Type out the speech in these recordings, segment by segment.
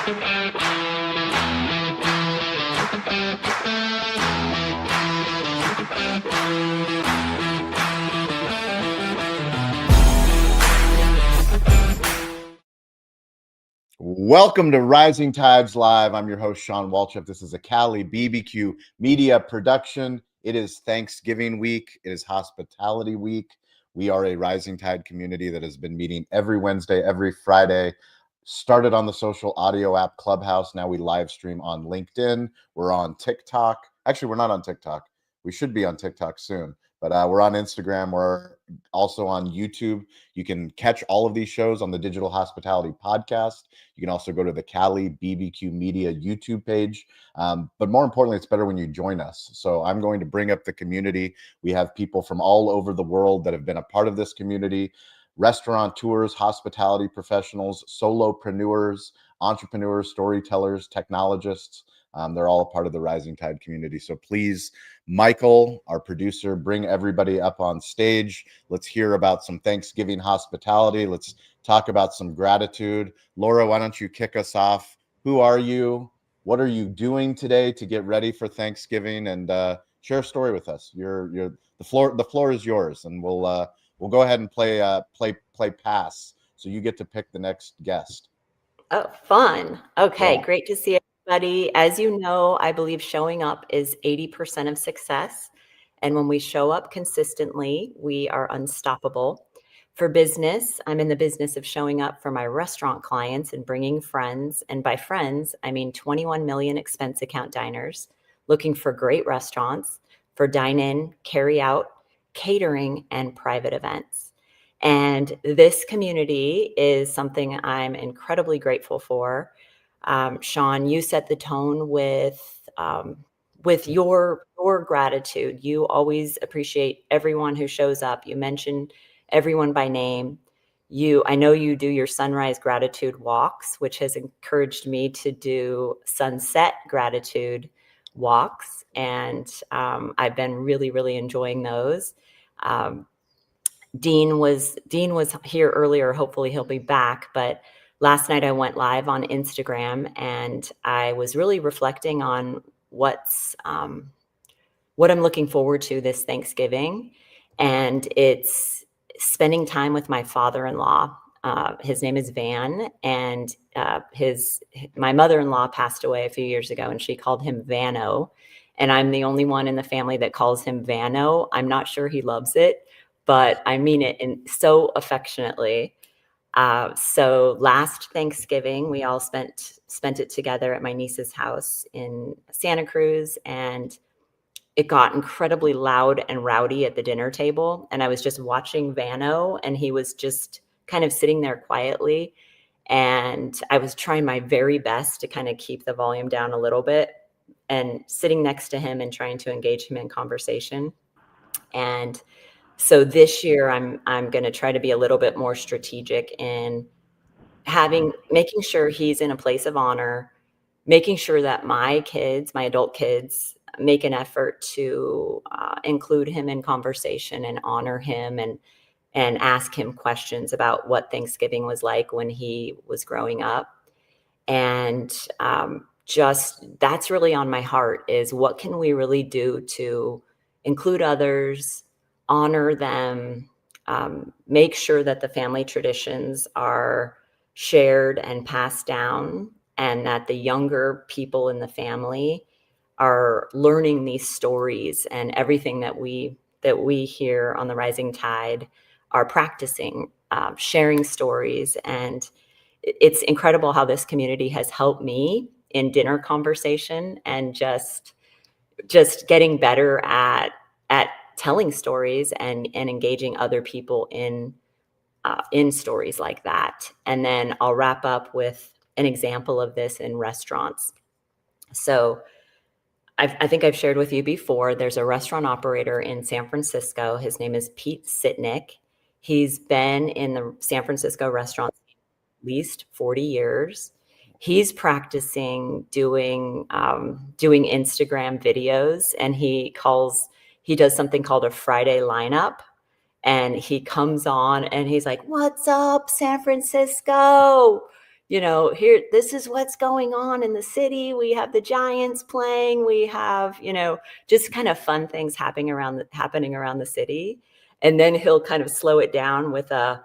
Welcome to Rising Tides Live. I'm your host, Shawn Walchef. This is a Cali BBQ media production. It is Thanksgiving week. It is hospitality week. We are a Rising Tide community that has been meeting every Wednesday, every Friday. Started on the social audio app Clubhouse. Now we live stream on LinkedIn. We're on TikTok. Actually, we're not on TikTok. We should be on TikTok soon, but we're on Instagram. We're also on YouTube. You can catch all of these shows on the Digital Hospitality Podcast. You can also go to the Cali BBQ Media YouTube page. But more importantly, it's better when you join us. So I'm going to bring up the community. We have people from all over the world that have been a part of this community: restaurateurs, hospitality professionals, solopreneurs, entrepreneurs, storytellers, technologists. They're all a part of the Rising Tide community. So please, Michael, our producer, bring everybody up on stage. Let's hear about some Thanksgiving hospitality. Let's talk about some gratitude. Laura, why don't you kick us off? Who are you? What are you doing today to get ready for Thanksgiving? And share a story with us. The floor is yours, and we'll go ahead and play pass. So you get to pick the next guest. Oh, fun. Okay, Yeah. great to see everybody. As you know, I believe showing up is 80% of success. And when we show up consistently, we are unstoppable. For business, I'm in the business of showing up for my restaurant clients and bringing friends. And by friends, I mean 21 million expense account diners looking for great restaurants for dine-in, carry-out, catering, and private events. And this community is something I'm incredibly grateful for. Shawn, you set the tone with your gratitude. You always appreciate everyone who shows up. You mention everyone by name. I know you do your sunrise gratitude walks, which has encouraged me to do sunset gratitude walks, and I've been really, really enjoying those. Dean was here earlier. Hopefully he'll be back. But last night I went live on Instagram, and I was really reflecting on what I'm looking forward to this Thanksgiving. And it's spending time with my father-in-law. His name is Van, and my mother-in-law passed away a few years ago, and she called him Vano. And I'm the only one in the family that calls him Vano. I'm not sure he loves it, but I mean it so affectionately. So last Thanksgiving, we all spent it together at my niece's house in Santa Cruz, and it got incredibly loud and rowdy at the dinner table. And I was just watching Vano, and he was just kind of sitting there quietly. And I was trying my very best to kind of keep the volume down a little bit and sitting next to him and trying to engage him in conversation. And so this year, I'm going to try to be a little bit more strategic in making sure he's in a place of honor, making sure that my adult kids, make an effort to include him in conversation and honor him and ask him questions about what Thanksgiving was like when he was growing up. And just that's really on my heart, is what can we really do to include others, honor them, make sure that the family traditions are shared and passed down, and that the younger people in the family are learning these stories, and everything that we hear on the Rising Tide are practicing, sharing stories. And it's incredible how this community has helped me in dinner conversation and just getting better at telling stories and engaging other people in stories like that. And then I'll wrap up with an example of this in restaurants. So I think I've shared with you before, there's a restaurant operator in San Francisco. His name is Pete Sitnick. He's been in the San Francisco restaurant at least 40 years. He's practicing doing Instagram videos, and he does something called a Friday lineup. And he comes on and he's like, "What's up, San Francisco? here, this is what's going on in the city. We have the Giants playing. We have, just kind of fun things happening around the city. And then he'll kind of slow it down with I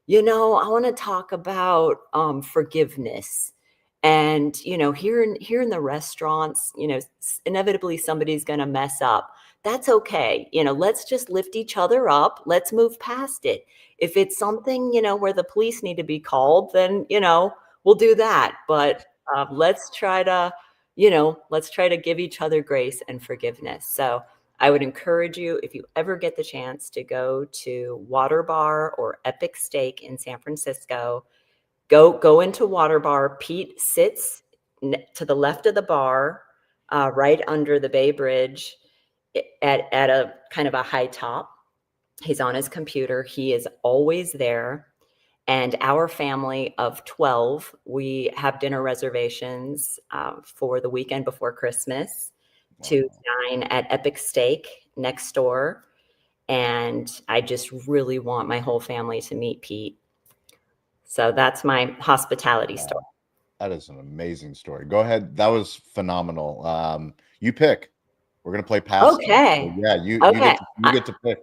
want to talk about forgiveness. And here in the restaurants, inevitably somebody's going to mess up. That's okay. Let's just lift each other up. Let's move past it. If it's something where the police need to be called, then we'll do that. But let's try to give each other grace and forgiveness. So I would encourage you, if you ever get the chance, to go to Water Bar or Epic Steak in San Francisco. Go into Water Bar. Pete sits to the left of the bar, right under the Bay Bridge, at a kind of a high top. He's on his computer. He is always there. And our family of 12, we have dinner reservations for the weekend before Christmas to dine at Epic Steak next door. And I just really want my whole family to meet Pete. So that's my hospitality story. That is an amazing story. Go ahead. That was phenomenal. You pick. We're gonna play past tense. So Okay. yeah, you Okay. get to pick.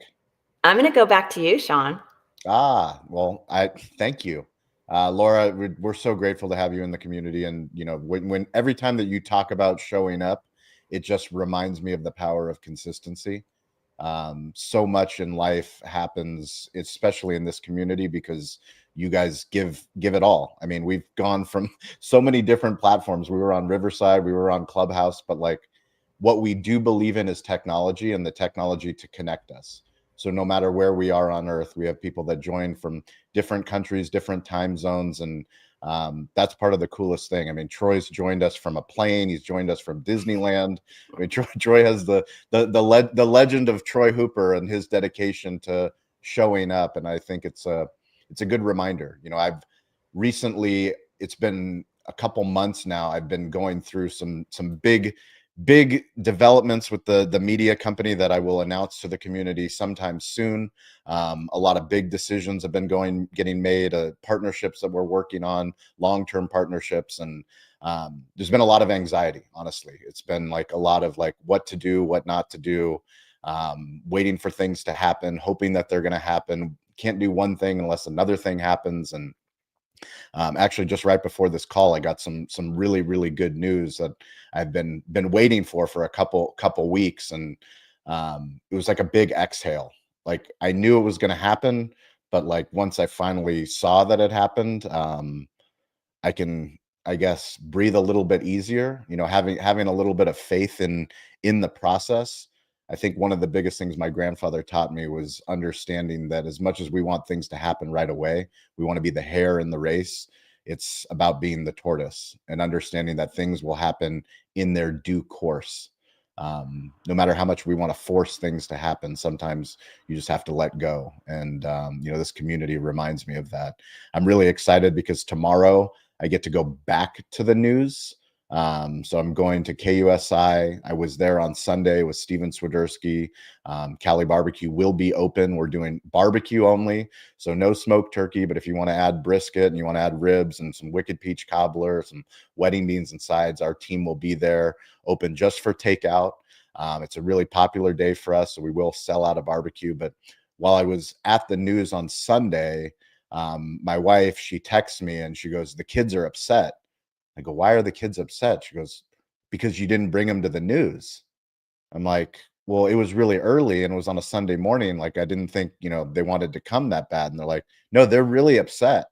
I'm going to go back to you, Shawn. Well, I thank you. Laura, we're so grateful to have you in the community. And, when every time that you talk about showing up, it just reminds me of the power of consistency. So much in life happens, especially in this community, because you guys give it all. I mean, we've gone from so many different platforms. We were on Riverside, we were on Clubhouse, but like what we do believe in is technology and the technology to connect us. So no matter where we are on earth, we have people that join from different countries, different time zones. And that's part of the coolest thing. I mean, Troy's joined us from a plane. He's joined us from Disneyland. I mean, Troy has the legend of Troy Hooper and his dedication to showing up. And I think it's a good reminder. I've recently, it's been a couple months now, I've been going through some big developments with the media company that I will announce to the community sometime soon. A lot of big decisions have been getting made, partnerships that we're working on, long-term partnerships. And there's been a lot of anxiety, honestly. It's been like a lot of like what to do, what not to do, waiting for things to happen, hoping that they're going to happen. Can't do one thing unless another thing happens. And actually, just right before this call, I got some really, really good news that I've been waiting for a couple weeks, and it was like a big exhale. Like I knew it was going to happen, but like once I finally saw that it happened, I can, I guess, breathe a little bit easier. Having a little bit of faith in the process. I think one of the biggest things my grandfather taught me was understanding that as much as we want things to happen right away, we want to be the hare in the race. It's about being the tortoise and understanding that things will happen in their due course. No matter how much we want to force things to happen, sometimes you just have to let go. And, this community reminds me of that. I'm really excited because tomorrow I get to go back to the news. So I'm going to KUSI. I was there on Sunday with Steven Swiderski. Cali Barbecue will be open. We're doing barbecue only, so no smoked turkey. But if you want to add brisket and you want to add ribs and some wicked peach cobbler, some wedding beans and sides, our team will be there, open just for takeout. It's a really popular day for us, so we will sell out a barbecue. But while I was at the news on Sunday, my wife, she texts me and she goes, "The kids are upset." I go, "Why are the kids upset?" She goes, "Because you didn't bring them to the news." I'm like, "Well, it was really early and it was on a Sunday morning. Like, I didn't think, they wanted to come that bad." And they're like, "No, they're really upset."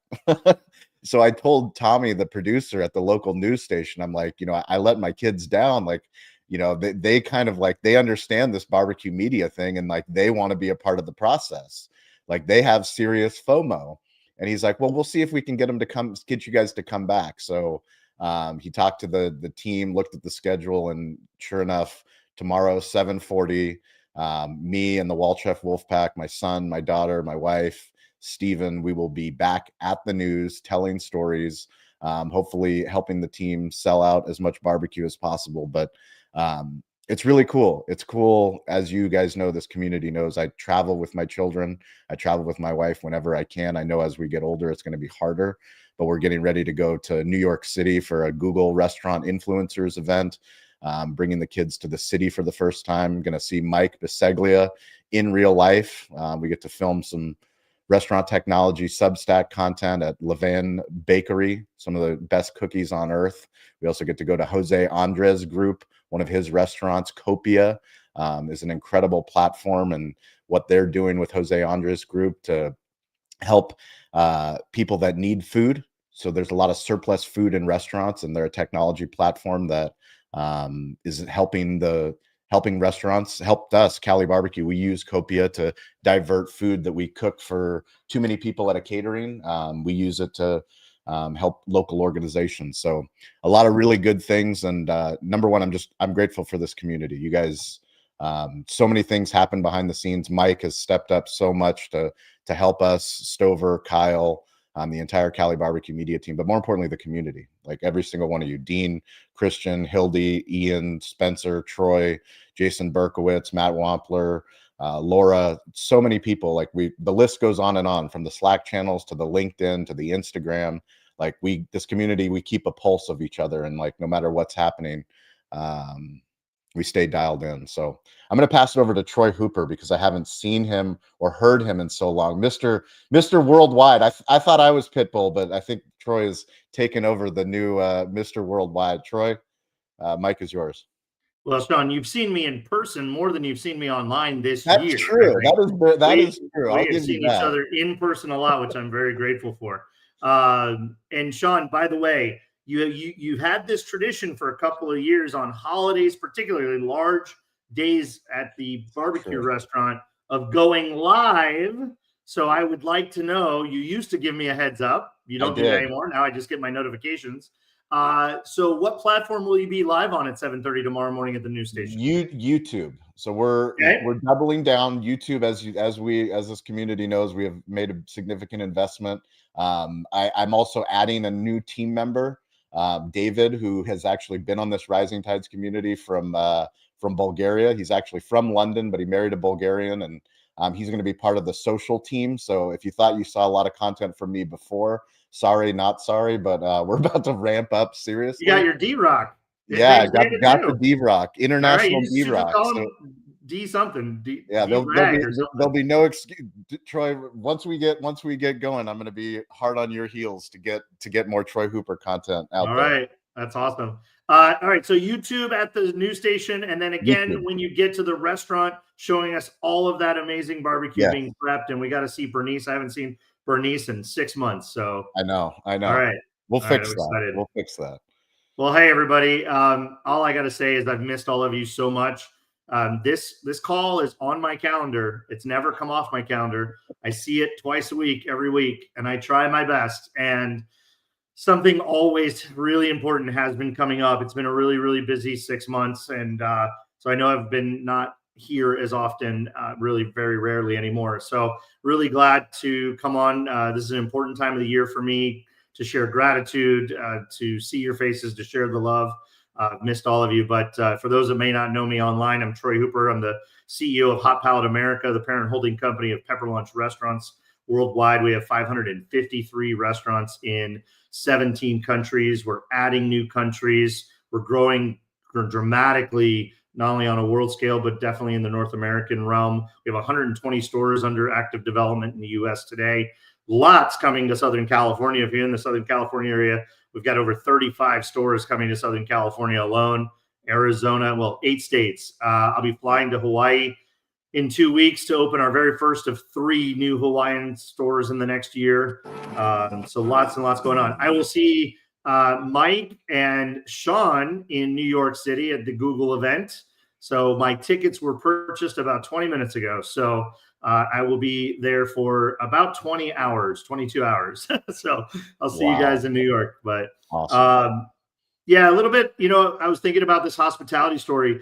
So I told Tommy, the producer at the local news station, I'm like, I let my kids down. Like, they kind of like, they understand this barbecue media thing and like, they want to be a part of the process. Like they have serious FOMO. And he's like, "Well, we'll see if we can get you guys to come back." So he talked to the team, looked at the schedule, and sure enough, tomorrow 7:40, me and the Walchef Wolfpack, my son, my daughter, my wife, Steven, we will be back at the news telling stories, hopefully helping the team sell out as much barbecue as possible. But It's really cool. It's cool. As you guys know, this community knows, I travel with my children. I travel with my wife whenever I can. I know as we get older, it's going to be harder, but we're getting ready to go to New York City for a Google Restaurant Influencers event, bringing the kids to the city for the first time. I'm going to see Mike Biseglia in real life. We get to film some restaurant technology Substack content at Levan Bakery, some of the best cookies on earth. We also get to go to Jose Andres Group, one of his restaurants. Copia is an incredible platform, and what they're doing with Jose Andres Group to help people that need food. So there's a lot of surplus food in restaurants, and they're a technology platform that is helping restaurants, helped us, Cali Barbecue. We use Copia to divert food that we cook for too many people at a catering. We use it to help local organizations. So a lot of really good things. And number one, I'm grateful for this community. You guys, so many things happen behind the scenes. Mike has stepped up so much to help us, Stover, Kyle, the entire Cali Barbecue media team, but more importantly, the community. Like every single one of you, Dean, Christian, Hildy, Ian, Spencer, Troy, Jason Berkowitz, Matt Wampler, Laura, so many people. Like the list goes on and on, from the Slack channels to the LinkedIn to the Instagram. Like this community, we keep a pulse of each other, and like no matter what's happening, we stay dialed in. So I'm going to pass it over to Troy Hooper because I haven't seen him or heard him in so long. Mr. Worldwide. I thought I was Pitbull, but I think Troy has taken over the new Mr. Worldwide. Troy, Mike is yours. Well, Shawn, you've seen me in person more than you've seen me online this That's year. true. That is true. We have seen each other in person a lot, which I'm very grateful for. And Shawn, by the way, you've had this tradition for a couple of years on holidays, particularly large days at the barbecue restaurant, of going live. So I would like to know, you used to give me a heads up. You don't do that anymore. Now I just get my notifications. So what platform will you be live on at 7:30 tomorrow morning at the news station? YouTube. So we're doubling down YouTube. As this community knows, we have made a significant investment. I'm also adding a new team member, David, who has actually been on this Rising Tides community from Bulgaria. He's actually from London, but he married a Bulgarian, and he's going to be part of the social team. So if you thought you saw a lot of content from me before, sorry, not sorry, but we're about to ramp up seriously. You got your D-Rock. Yeah, got the D-Rock, international D-Rock. So, D something. There'll be no excuse, Troy. Once we get going, I'm going to be hard on your heels to get more Troy Hooper content out there. All right, that's awesome. All right, so YouTube at the news station, and then again YouTube, when you get to the restaurant, showing us all of that amazing barbecue being prepped, and we got to see Bernice. I haven't seen Bernice in 6 months, so I know. All right, we'll fix that. We'll fix that. Well, hey everybody. All I got to say is I've missed all of you so much. This call is on my calendar. It's never come off my calendar. I see it twice a week, every week, and I try my best. And something always really important has been coming up. It's been a really, really busy 6 months. And so I know I've been not here as often, really very rarely anymore. So really glad to come on. This is an important time of the year for me to share gratitude, to see your faces, to share the love. Missed all of you. But for those that may not know me online, I'm Troy Hooper. I'm the CEO of Hot Palate America, the parent holding company of Pepper Lunch Restaurants worldwide. We have 553 restaurants in 17 countries. We're adding new countries. We're growing dramatically, not only on a world scale, but definitely in the North American realm. We have 120 stores under active development in the U.S. today. Lots coming to Southern California. If you're in the Southern California area, we've got over 35 stores coming to Southern California alone. Arizona, well, 8 states. I'll be flying to Hawaii in 2 weeks to open our very first of 3 new Hawaiian stores in the next year. So lots and lots going on. I will see Mike and Shawn in New York City at the Google event. So my tickets were purchased about 20 minutes ago. So I will be there for about 22 hours. So I'll see you guys in New York. But awesome. Yeah, a little bit, I was thinking about this hospitality story.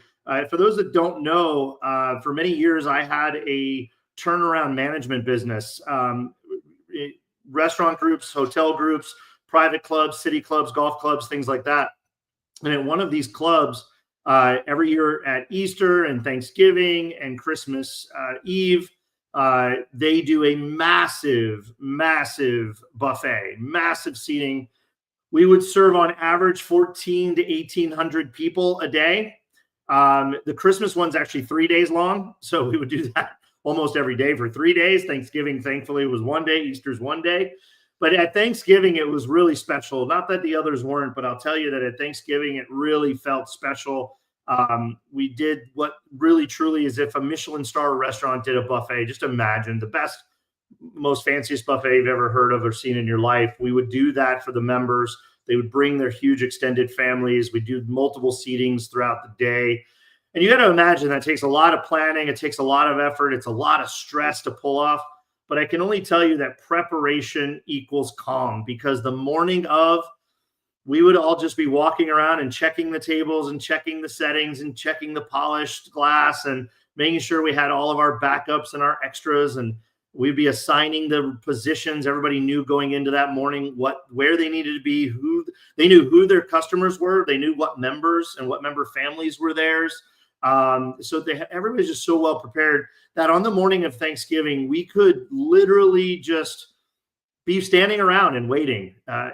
For those that don't know, for many years, I had a turnaround management business, restaurant groups, hotel groups, private clubs, city clubs, golf clubs, things like that. And at one of these clubs, every year at Easter and Thanksgiving and Christmas Eve, they do a massive buffet, massive seating. We would serve on average 14 to 1,800 people a day. The Christmas one's actually 3 days long. So we would do that almost every day for 3 days. Thanksgiving, thankfully, was 1 day. Easter's 1 day. But at Thanksgiving, it was really special. Not that the others weren't, but I'll tell you that at Thanksgiving, it really felt special. We did what really truly is if a Michelin star restaurant did a buffet. Just imagine the best, most fanciest buffet you've ever heard of or seen in your life. We would do that for the members. They would bring their huge extended families. We do multiple seatings throughout the day. And you got to imagine that takes a lot of planning. It takes a lot of effort. It's a lot of stress to pull off. But I can only tell you that preparation equals calm, because the morning of, we would all just be walking around and checking the tables and checking the settings and checking the polished glass and making sure we had all of our backups and our extras. And we'd be assigning the positions. Everybody knew going into that morning where they needed to be, they knew who their customers were. They knew what members and what member families were theirs. So everybody's just so well prepared that on the morning of Thanksgiving, we could literally just be standing around and waiting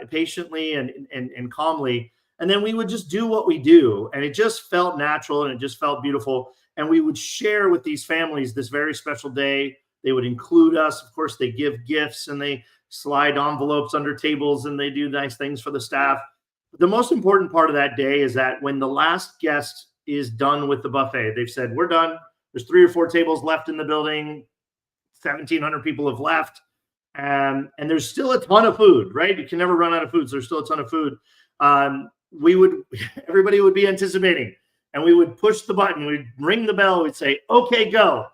patiently and calmly. And then we would just do what we do. And it just felt natural and it just felt beautiful. And we would share with these families this very special day. They would include us. Of course, they give gifts and they slide envelopes under tables and they do nice things for the staff. But the most important part of that day is that when the last guest is done with the buffet, they've said, we're done. There's 3 or 4 tables left in the building. 1,700 people have left. And there's still a ton of food, right? You can never run out of food. So there's still a ton of food. Everybody would be anticipating, and we would push the button. We'd ring the bell. We'd say, okay, go.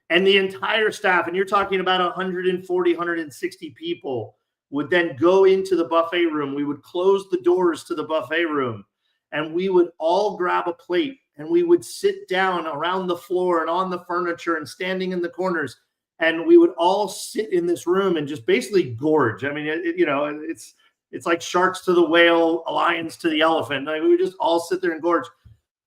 And the entire staff, and you're talking about 140, 160 people, would then go into the buffet room. We would close the doors to the buffet room, and we would all grab a plate, and we would sit down around the floor and on the furniture and standing in the corners. And we would all sit in this room and just basically gorge. I mean, it's like sharks to the whale, lions to the elephant. Like, we would just all sit there and gorge.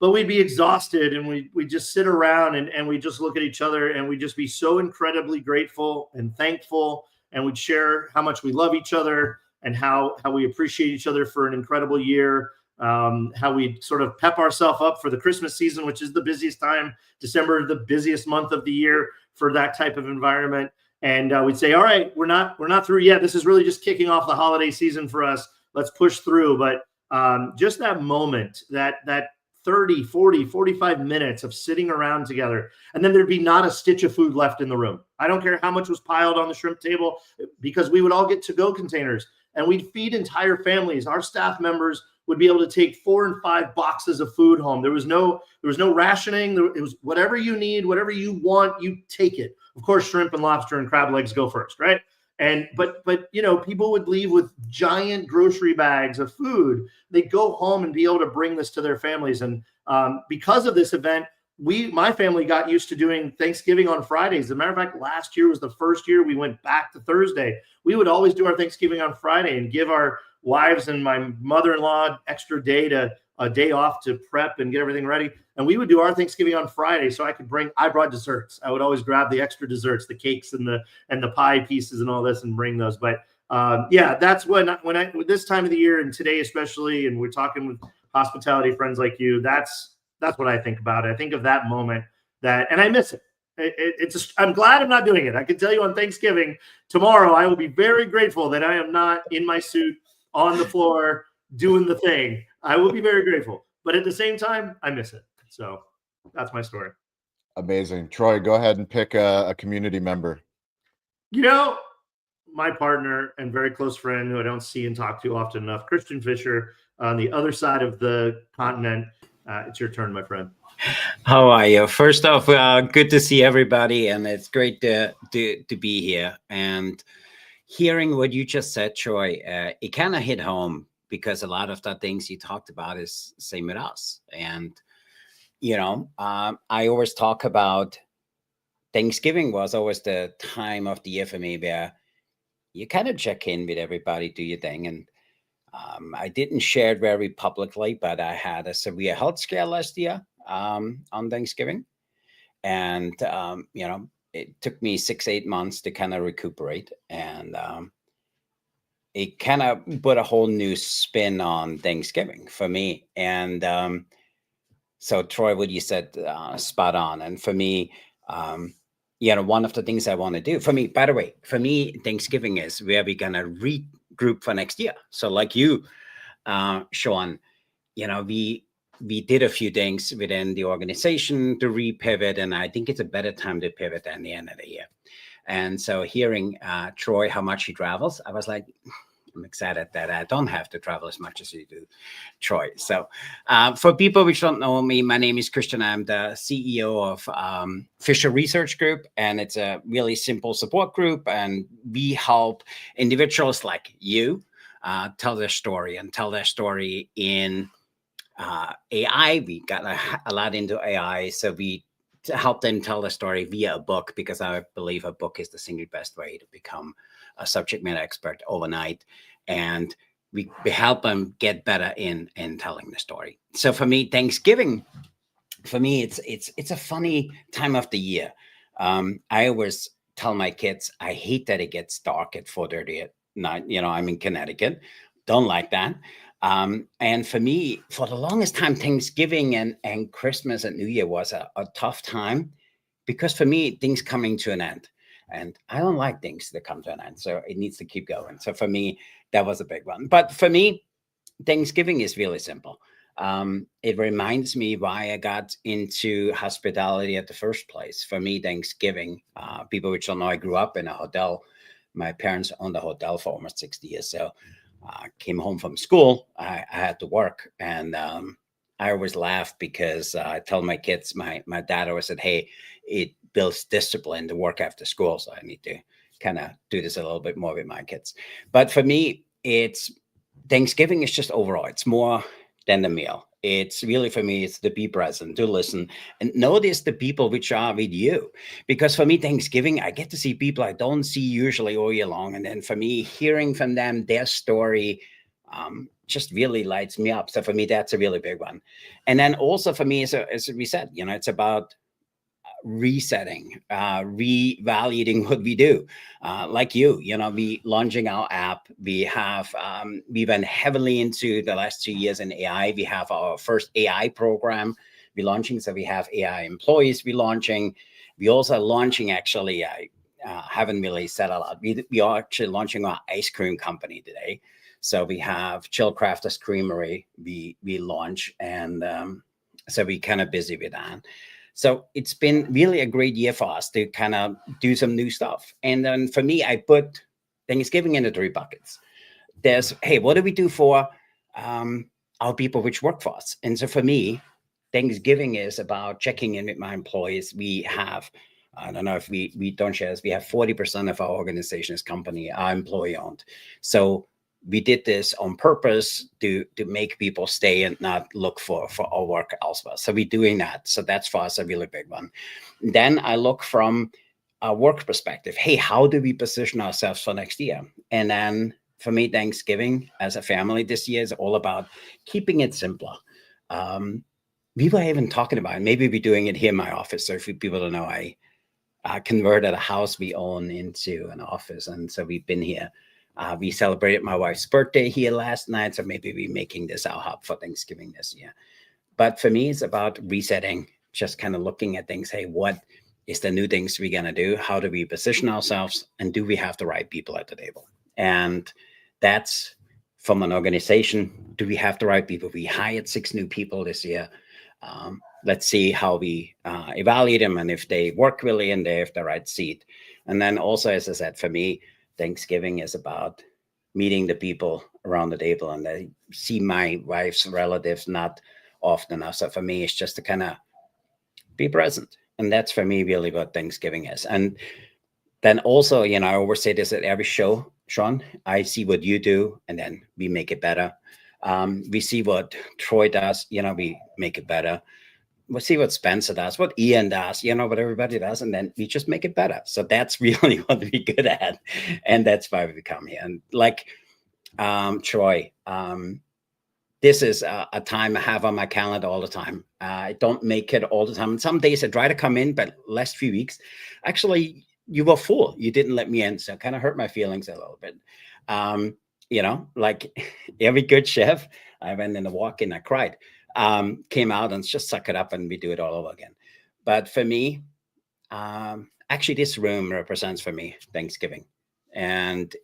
But we'd be exhausted, and we'd just sit around and we'd just look at each other, and we'd just be so incredibly grateful and thankful. And we'd share how much we love each other and how we appreciate each other for an incredible year. How we sort of pep ourselves up for the Christmas season, which is the busiest time. December, the busiest month of the year for that type of environment. And we'd say, all right, we're not through yet. This is really just kicking off the holiday season for us. Let's push through. But just that moment, that 30, 40, 45 minutes of sitting around together, and then there'd be not a stitch of food left in the room. I don't care how much was piled on the shrimp table, because we would all get to-go containers and we'd feed entire families. Our staff members would be able to take 4 and 5 boxes of food home. There was no rationing. It was whatever you need, whatever you want, you take it. Of course, shrimp and lobster and crab legs go first, right? But people would leave with giant grocery bags of food. They'd go home and be able to bring this to their families. And because of this event, my family got used to doing Thanksgiving on Fridays. As a matter of fact, last year was the first year we went back to Thursday. We would always do our Thanksgiving on Friday and give our wives and my mother-in-law extra a day off to prep and get everything ready. And we would do our Thanksgiving on Friday, so I brought desserts. I would always grab the extra desserts, the cakes and the pie pieces and all this, and bring those. But that's when this time of the year, and today especially, and we're talking with hospitality friends like you, that's what I think about. I think of that moment, and I miss it. I'm glad I'm not doing it. I can tell you on Thanksgiving tomorrow, I will be very grateful that I am not in my suit on the floor doing the thing. I will be very grateful, but at the same time, I miss it. So that's my story. Amazing. Troy, go ahead and pick a community member. My partner and very close friend who I don't see and talk to often enough, Christian Fisher, on the other side of the continent. It's your turn, my friend. How are you? First off, good to see everybody, and it's great to be here. And hearing what you just said, Troy, it kind of hit home, because a lot of the things you talked about is same with us. And, I always talk about Thanksgiving was always the time of the year for me where you kind of check in with everybody, do your thing. And I didn't share it very publicly, but I had a severe health scare last year on Thanksgiving. And, it took me 6-8 months to kind of recuperate. And it kind of put a whole new spin on Thanksgiving for me. And so, Troy, what you said, spot on. And for me, one of the things I want to do, for me, by the way, for me, Thanksgiving is where we're going to regroup for next year. So like you, Shawn, we did a few things within the organization to repivot, and I think it's a better time to pivot than the end of the year. And so hearing Troy, how much he travels, I was like, I'm excited that I don't have to travel as much as you do, Troy. So for people which don't know me, my name is Christian. I'm the CEO of Fisher Research Group, and it's a really simple support group. And we help individuals like you tell their story in AI. We got a lot into AI. So we help them tell the story via a book, because I believe a book is the single best way to become a subject matter expert overnight. And we help them get better in telling the story. So for me, Thanksgiving, for me, it's a funny time of the year. I always tell my kids, I hate that it gets dark at 4:30 at night. I'm in Connecticut. Don't like that. And for me, for the longest time, Thanksgiving and Christmas and New Year was a tough time, because for me, things coming to an end. And I don't like things that come to an end. So it needs to keep going. So for me, that was a big one. But for me, Thanksgiving is really simple. It reminds me why I got into hospitality at the first place. For me, Thanksgiving, people which don't know, I grew up in a hotel. My parents owned a hotel for almost 60 years. So I came home from school, I had to work. And I always laugh because I tell my kids, my dad always said, hey, it builds discipline to work after school. So I need to kind of do this a little bit more with my kids. But for me, it's Thanksgiving is just overall, it's more than the meal. It's really, for me, it's to be present, to listen, and notice the people which are with you. Because for me, Thanksgiving, I get to see people I don't see usually all year long. And then for me, hearing from them, their story, just really lights me up. So for me, that's a really big one. And then also for me, as we said, it's about resetting, reevaluating what we do. Like we launching our app. We went heavily into the last 2 years in AI. We have our first AI program we're launching. So we have AI employees we're launching. We also are launching, actually, I haven't really said a lot. We are actually launching our ice cream company today. So we have Chill Crafters Creamery we launch. And so we're kind of busy with that. So it's been really a great year for us to kind of do some new stuff. And then for me, I put Thanksgiving into 3 buckets. There's, hey, what do we do for our people which work for us? And so for me, Thanksgiving is about checking in with my employees. We have, I don't know if we don't share this, we have 40% of our organization is company are employee owned. So we did this on purpose to make people stay and not look for our work elsewhere. So we're doing that. So that's for us a really big one. Then I look from a work perspective. Hey, how do we position ourselves for next year? And then for me, Thanksgiving as a family this year is all about keeping it simpler. We were even talking about it. Maybe we're doing it here in my office. So if people don't know, I converted a house we own into an office. And so we've been here. We celebrated my wife's birthday here last night, so maybe we're making this our hub for Thanksgiving this year. But for me, it's about resetting, just kind of looking at things. Hey, what is the new things we're going to do? How do we position ourselves? And do we have the right people at the table? And that's from an organization. Do we have the right people? We hired 6 new people this year. Let's see how we evaluate them and if they work really and they have the right seat. And then also, as I said, for me, Thanksgiving is about meeting the people around the table, and I see my wife's relatives not often enough. So for me, it's just to kind of be present. And that's for me really what Thanksgiving is. And then also, I always say this at every show, Shawn, I see what you do and then we make it better. We see what Troy does, we make it better. We'll see what Spencer does, what Ian does, what everybody does, and then we just make it better. So that's really what we're good at. And that's why we come here. And like Troy, this is a time I have on my calendar all the time. I don't make it all the time. And some days I try to come in, but last few weeks, actually, you were full. You didn't let me in. So it kind of hurt my feelings a little bit. Like every good chef, I went in a walk-in, I cried, came out and just suck it up and we do it all over again. But for me, actually, this room represents for me Thanksgiving. And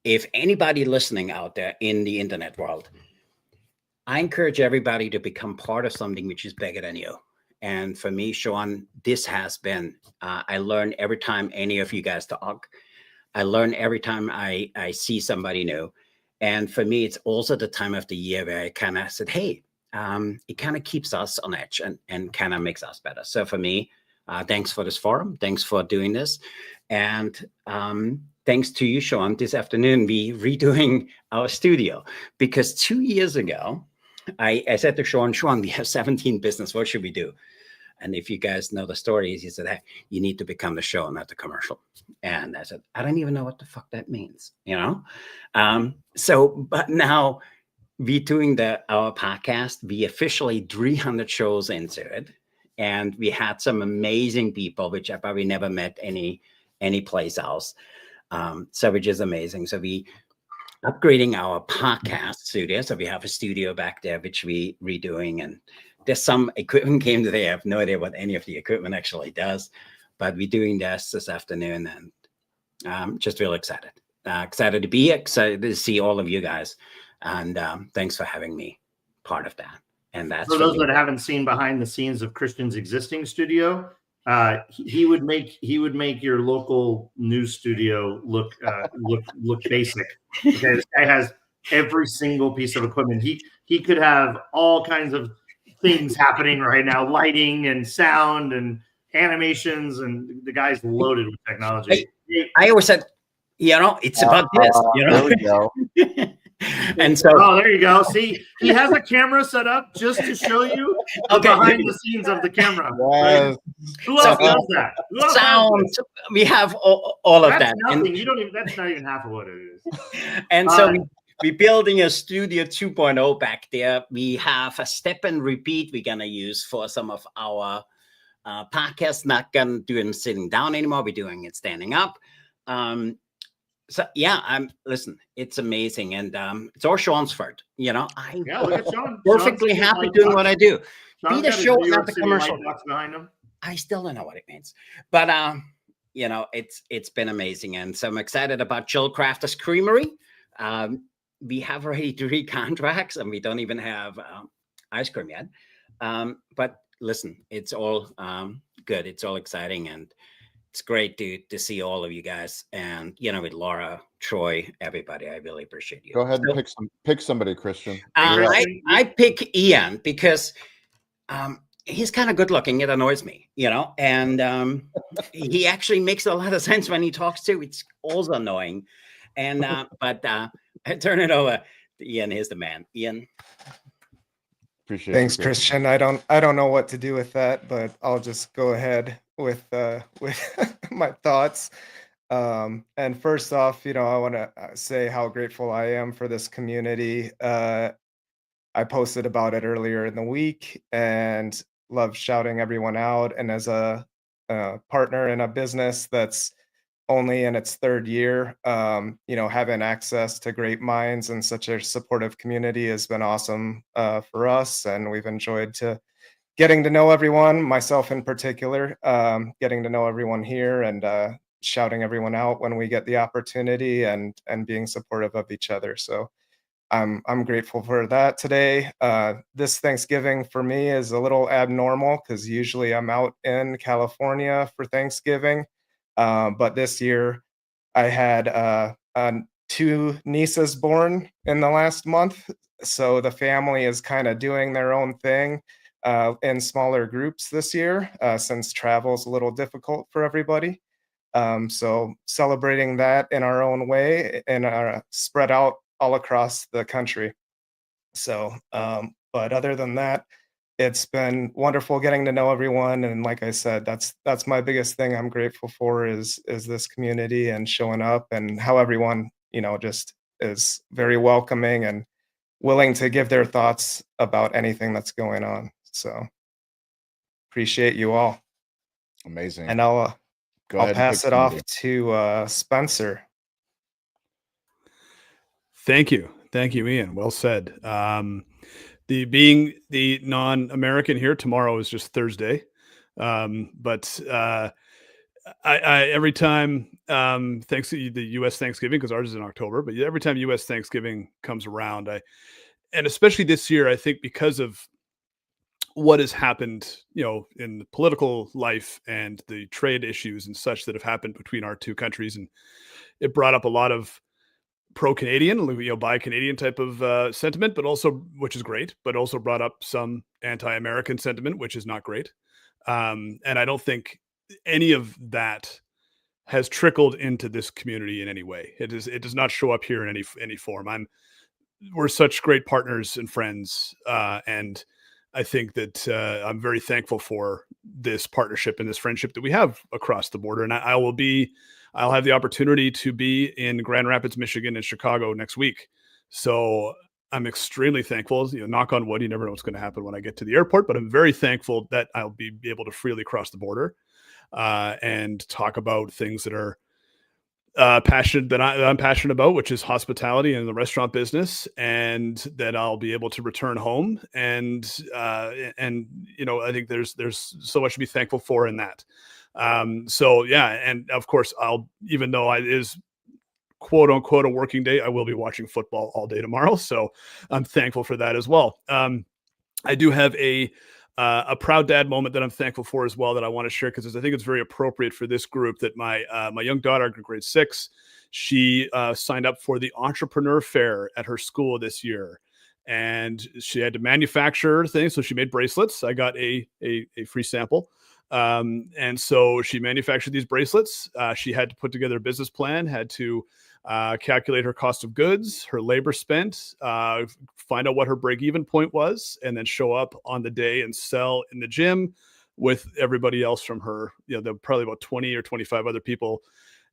if anybody listening out there in the internet world, I encourage everybody to become part of something which is bigger than you. And for me, Shawn, this has been, I learn every time any of you guys talk. I learn every time I see somebody new. And for me, it's also the time of the year where I kind of said, hey, it kind of keeps us on edge and kind of makes us better. So for me, thanks for this forum. Thanks for doing this. And thanks to you, Shawn, this afternoon, we redoing our studio. Because 2 years ago, I said to Shawn, we have 17 business. What should we do? And if you guys know the stories, he said, hey, you need to become the show, not the commercial. And I said, I don't even know what the fuck that means, but now we doing our podcast, we officially 300 shows into it. And we had some amazing people, which I probably never met any place else. So which is amazing. So we upgrading our podcast studio. So we have a studio back there, which we redoing, and there's some equipment came today. I have no idea what any of the equipment actually does, but we're doing this afternoon, and I'm just really excited. Excited to be here, excited to see all of you guys, and thanks for having me part of that. And that's for those that haven't seen behind the scenes of Christian's existing studio. He would make your local news studio look basic. Okay, this guy has every single piece of equipment. He could have all kinds of things happening right now, lighting and sound and animations, and the guy's loaded with technology. I always said, it's about this. There we go. And so, there you go. See, he has a camera set up just to show you behind the scenes of the camera. Yes. Who else does that? Sound. We have all of that. Nothing. And you don't even. That's not even half of what it is. And so we're building a Studio 2.0 back there. We have a step and repeat we're gonna use for some of our podcasts. Not gonna do it sitting down anymore. We're doing it standing up. So yeah, listen, it's amazing, and it's all Shawn's fault. Look at Shawn. Perfectly happy doing what I do. Be the show, not the commercial. Behind him. I still don't know what it means, but it's been amazing, and so I'm excited about Jill Crafter's Creamery. We have already 3 contracts, and we don't even have ice cream yet. But listen, it's all good. It's all exciting, and it's great to see all of you guys, and with Laura, Troy, everybody. I really appreciate you. Go ahead and pick somebody, Christian. I pick Ian because he's kind of good looking. It annoys me, and he actually makes a lot of sense when he talks too. It's also annoying, and but I turn it over to Ian. Here's the man, Ian. Appreciate Thanks, Christian. I don't know what to do with that, but I'll just go ahead with my thoughts. And first off, I want to say how grateful I am for this community. I posted about it earlier in the week and love shouting everyone out. And as a partner in a business that's only in its 3rd year, having access to great minds and such a supportive community has been awesome for us. And we've enjoyed getting to know everyone, myself in particular, getting to know everyone here and shouting everyone out when we get the opportunity and being supportive of each other. So I'm grateful for that today. This Thanksgiving for me is a little abnormal because usually I'm out in California for Thanksgiving. But this year I had 2 nieces born in the last month. So the family is kind of doing their own thing in smaller groups this year, since travel's a little difficult for everybody. So celebrating that in our own way and spread out all across the country. So, but other than that, it's been wonderful getting to know everyone. And like I said, that's my biggest thing I'm grateful for is this community and showing up and how everyone, just is very welcoming and willing to give their thoughts about anything that's going on. So appreciate you all. Amazing. And I'll ahead and pass pick it off somebody. to Spencer. Thank you, Ian. Well said. Being the non-American here, tomorrow is just Thursday, but I every time thanks to the U.S. Thanksgiving, because ours is in October, but every time U.S. Thanksgiving comes around, and especially this year, I think because of what has happened, in the political life and the trade issues and such that have happened between our two countries, and it brought up a lot of pro-Canadian, buy Canadian type of sentiment, but also, which is great, but also brought up some anti-American sentiment, which is not great. And I don't think any of that has trickled into this community in any way. It does not show up here in any form. We're such great partners and friends, and I think that I'm very thankful for this partnership and this friendship that we have across the border. And I'll have the opportunity to be in Grand Rapids, Michigan, and Chicago next week. So I'm extremely thankful. Knock on wood, you never know what's going to happen when I get to the airport, but I'm very thankful that I'll be able to freely cross the border and talk about things that are I'm passionate about, which is hospitality and the restaurant business, and that I'll be able to return home. And I think there's so much to be thankful for in that. So yeah, and of course, even though it is quote unquote a working day, I will be watching football all day tomorrow. So I'm thankful for that as well. I do have a proud dad moment that I'm thankful for as well that I want to share, because I think it's very appropriate for this group. That my young daughter, grade 6, she signed up for the entrepreneur fair at her school this year, and she had to manufacture things. So she made bracelets. I got a free sample. And so she manufactured these bracelets. She had to put together a business plan, had to calculate her cost of goods, her labor spent, find out what her break-even point was, and then show up on the day and sell in the gym with everybody else from her. There were probably about 20 or 25 other people,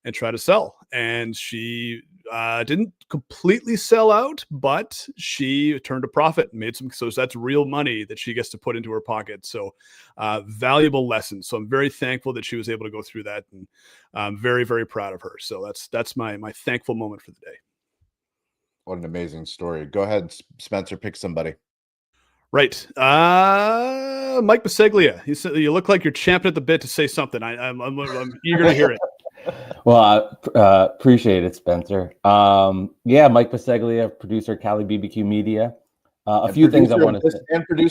and try to sell. And she didn't completely sell out, but she turned a profit and made some. So that's real money that she gets to put into her pocket. So valuable lessons. So I'm very thankful that she was able to go through that, and I'm very, very proud of her. So that's my thankful moment for the day. What an amazing story. Go ahead, Spencer, pick somebody. Right. Mike Biseglia. You look like you're champing at the bit to say something. I'm eager to hear it. Well, I appreciate it, Spencer. Mike Biseglia, producer, Cali BBQ Media. A few things I want to say.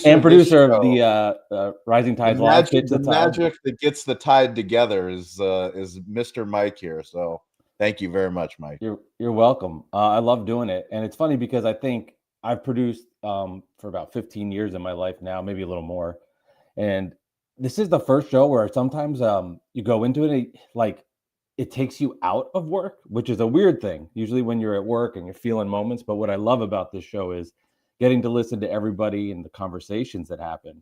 And producer of the Rising Tides Live. The magic that gets the tide together is Mr. Mike here. So thank you very much, Mike. You're welcome. I love doing it. And it's funny because I think I've produced for about 15 years in my life now, maybe a little more. And this is the first show where sometimes you go into it like it takes you out of work, which is a weird thing. Usually when you're at work and you're feeling moments. But what I love about this show is getting to listen to everybody and the conversations that happen.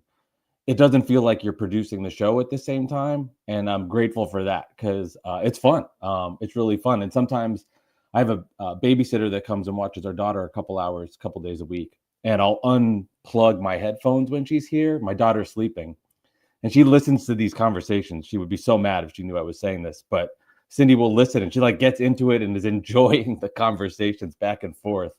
It doesn't feel like you're producing the show at the same time. And I'm grateful for that because it's fun. It's really fun. And sometimes I have a babysitter that comes and watches our daughter a couple days a week. And I'll unplug my headphones when she's here. My daughter's sleeping. And she listens to these conversations. She would be so mad if she knew I was saying this. But Cindy will listen, and she gets into it and is enjoying the conversations back and forth,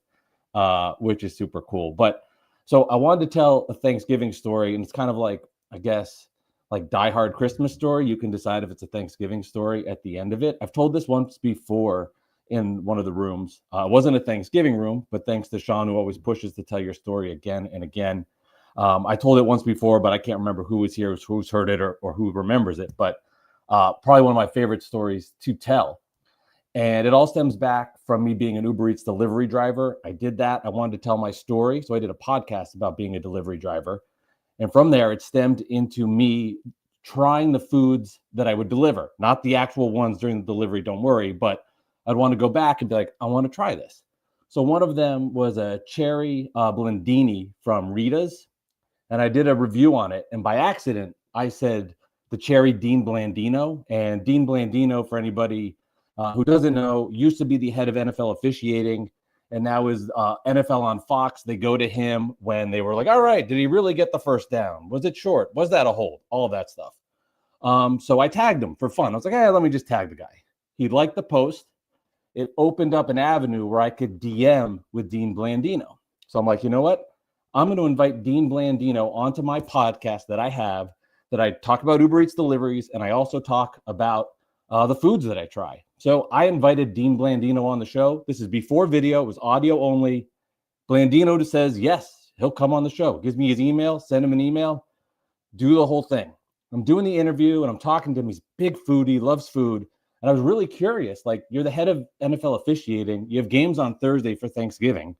which is super cool. But so I wanted to tell a Thanksgiving story, and it's kind of like, I guess, like Die Hard Christmas story. You can decide if it's a Thanksgiving story at the end of it. I've told this once before in one of the rooms. It wasn't a Thanksgiving room, but thanks to Shawn, who always pushes to tell your story again and again. I told it once before, but I can't remember who was here, who's heard it, or who remembers it. But probably one of my favorite stories to tell. And it all stems back from me being an Uber Eats delivery driver. I did that. I wanted to tell my story. So I did a podcast about being a delivery driver. And from there, it stemmed into me trying the foods that I would deliver, not the actual ones during the delivery, don't worry, but I'd want to go back and be like, I want to try this. So one of them was a cherry blendini from Rita's. And I did a review on it. And by accident, I said the cherry Dean Blandino. And Dean Blandino, for anybody who doesn't know, used to be the head of NFL officiating And now is NFL on Fox. They go to him when they were like, all right, did he really get the first down? Was it short? Was that a hold? All of that stuff. So I tagged him for fun. I was like, hey, let me just tag the guy. He liked the post. It opened up an avenue where I could DM with Dean Blandino. So I'm like, you know what? I'm going to invite Dean Blandino onto my podcast that I have, that I talk about Uber Eats deliveries, and I also talk about the foods that I try. So I invited Dean Blandino on the show. This is before video. It was audio only. Blandino just says, yes, he'll come on the show. Gives me his email, send him an email, do the whole thing. I'm doing the interview and I'm talking to him. He's a big foodie, loves food. And I was really curious, like, you're the head of NFL officiating. You have games on Thursday for Thanksgiving.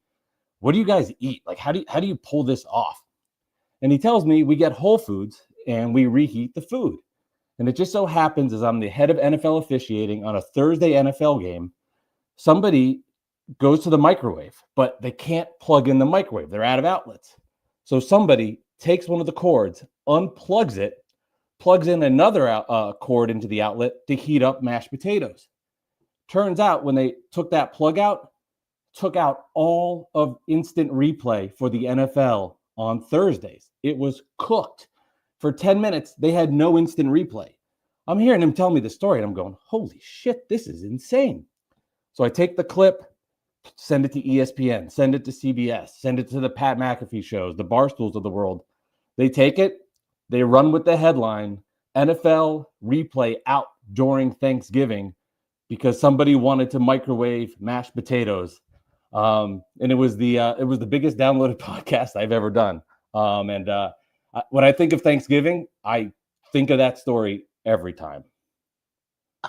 What do you guys eat? Like, how do you pull this off? And he tells me we get Whole Foods and we reheat the food. And it just so happens, as I'm the head of NFL officiating on a Thursday NFL game, somebody goes to the microwave, but they can't plug in the microwave. They're out of outlets. So somebody takes one of the cords, unplugs it, plugs in another cord into the outlet to heat up mashed potatoes. Turns out when they took that plug out, took out all of instant replay for the NFL on Thursdays. It was cooked. For 10 minutes, they had no instant replay. I'm hearing him tell me the story, and I'm going, holy shit, this is insane. So I take the clip, send it to ESPN, send it to CBS, send it to the Pat McAfee shows, the Barstools of the world. They take it, they run with the headline, NFL replay out during Thanksgiving because somebody wanted to microwave mashed potatoes. And it was the biggest downloaded podcast I've ever done. When I think of Thanksgiving, I think of that story every time.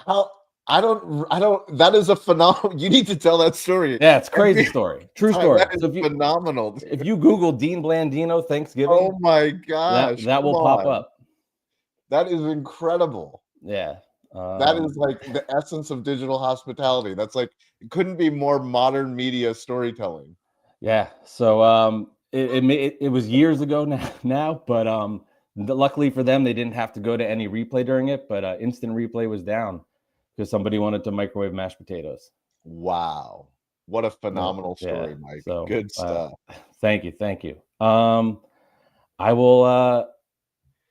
I don't, that is a phenomenal, you need to tell that story. Yeah, it's a crazy story. True story. That is phenomenal. If you Google Dean Blandino Thanksgiving, oh my gosh, that will pop up. That is incredible. Yeah. That is like the essence of digital hospitality. That's like, it couldn't be more modern media storytelling. Yeah. So it was years ago now, but luckily for them, they didn't have to go to any replay during it, but instant replay was down because somebody wanted to microwave mashed potatoes. Wow. What a phenomenal story, Mike. So, good stuff. Thank you. I will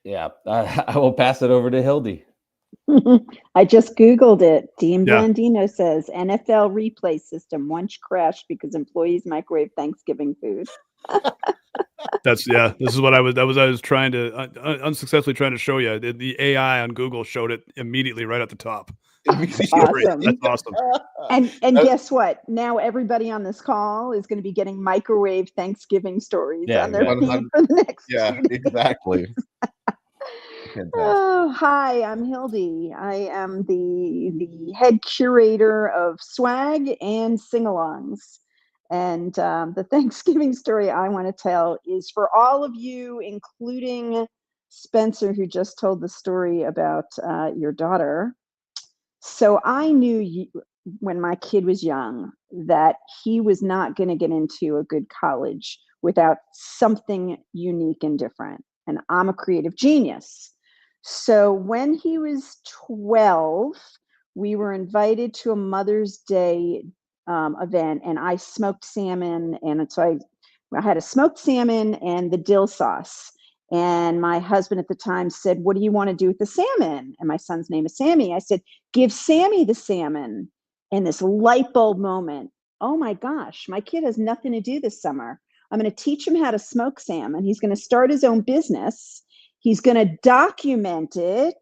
I will pass it over to Hildy. I just Googled it. Dean Blandino says NFL replay system once crashed because employees microwave Thanksgiving food. This is what I was trying to unsuccessfully trying to show you. The AI on Google showed it immediately right at the top. Awesome. That's awesome. And guess what? Now everybody on this call is going to be getting microwave Thanksgiving stories on their feed for the next 2 days. Exactly. Oh, hi, I'm Hildy. I am the head curator of swag and sing-alongs. And the Thanksgiving story I want to tell is for all of you, including Spencer, who just told the story about your daughter. So I knew when my kid was young that he was not going to get into a good college without something unique and different. And I'm a creative genius. So when he was 12, we were invited to a Mother's Day event, and I smoked salmon. And so I had a smoked salmon and the dill sauce. And my husband at the time said, what do you want to do with the salmon? And my son's name is Sammy. I said, give Sammy the salmon. And this light bulb moment, oh my gosh, my kid has nothing to do this summer. I'm going to teach him how to smoke salmon. He's going to start his own business. He's going to document it.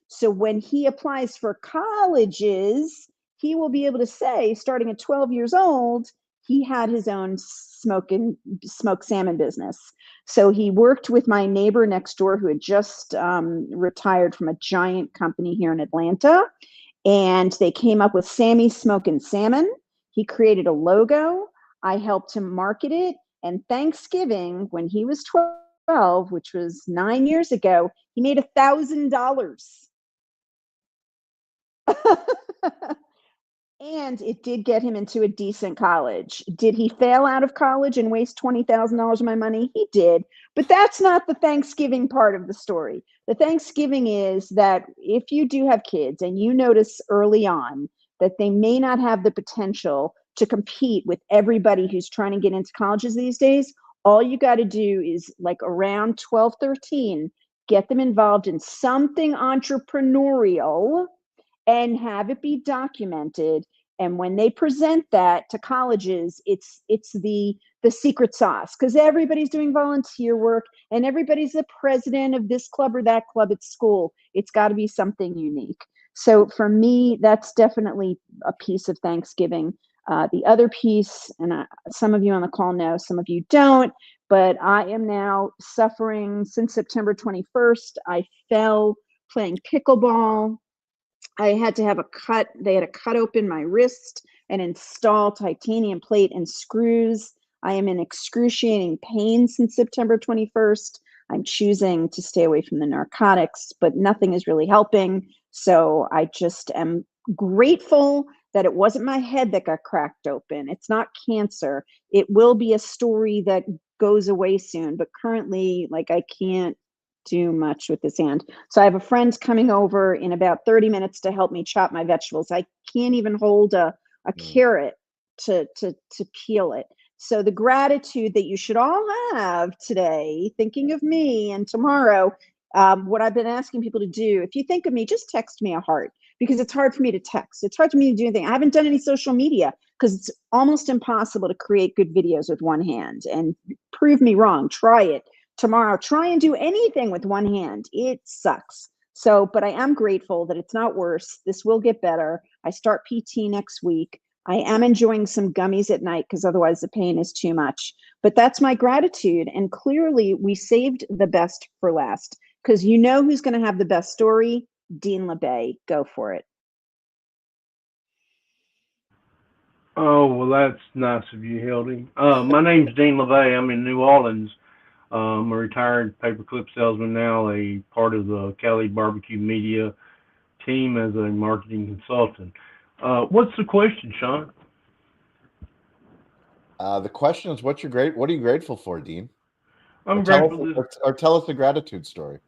So when he applies for colleges, he will be able to say, starting at 12 years old, he had his own smoked salmon business. So he worked with my neighbor next door who had just retired from a giant company here in Atlanta. And they came up with Sammy's Smokin' Salmon. He created a logo. I helped him market it. And Thanksgiving, when he was 12, which was 9 years ago, he made $1,000. And it did get him into a decent college. Did he fail out of college and waste $20,000 of my money? He did. But that's not the Thanksgiving part of the story. The Thanksgiving is that if you do have kids and you notice early on that they may not have the potential to compete with everybody who's trying to get into colleges these days. All you got to do is like around 12, 13, get them involved in something entrepreneurial and have it be documented. And when they present that to colleges, it's the secret sauce, because everybody's doing volunteer work and everybody's the president of this club or that club at school. It's got to be something unique. So for me, that's definitely a piece of Thanksgiving. The other piece, and some of you on the call know, some of you don't, but I am now suffering since September 21st. I fell playing pickleball. I had to have they had to cut open my wrist and install titanium plate and screws. I am in excruciating pain since September 21st. I'm choosing to stay away from the narcotics, but nothing is really helping. So I just am grateful that it wasn't my head that got cracked open. It's not cancer. It will be a story that goes away soon, but currently, like, I can't do much with this hand. So I have a friend coming over in about 30 minutes to help me chop my vegetables. I can't even hold a carrot to peel it. So the gratitude that you should all have today, thinking of me, and tomorrow, what I've been asking people to do, if you think of me, just text me a heart, because it's hard for me to text. It's hard for me to do anything. I haven't done any social media because it's almost impossible to create good videos with one hand. And prove me wrong. Try it tomorrow. Try and do anything with one hand. It sucks. So, but I am grateful that it's not worse. This will get better. I start PT next week. I am enjoying some gummies at night because otherwise the pain is too much. But that's my gratitude. And clearly we saved the best for last, because you know who's going to have the best story? Dean LeBay. Go for it. Oh, well, that's nice of you, Hildy. My name's Dean LeVay. I'm in New Orleans. I'm a retired paperclip salesman now, a part of the Cali Barbecue Media team as a marketing consultant. What's the question, Shawn? The question is, what are you grateful for, Dean? I'm grateful. Tell us a gratitude story.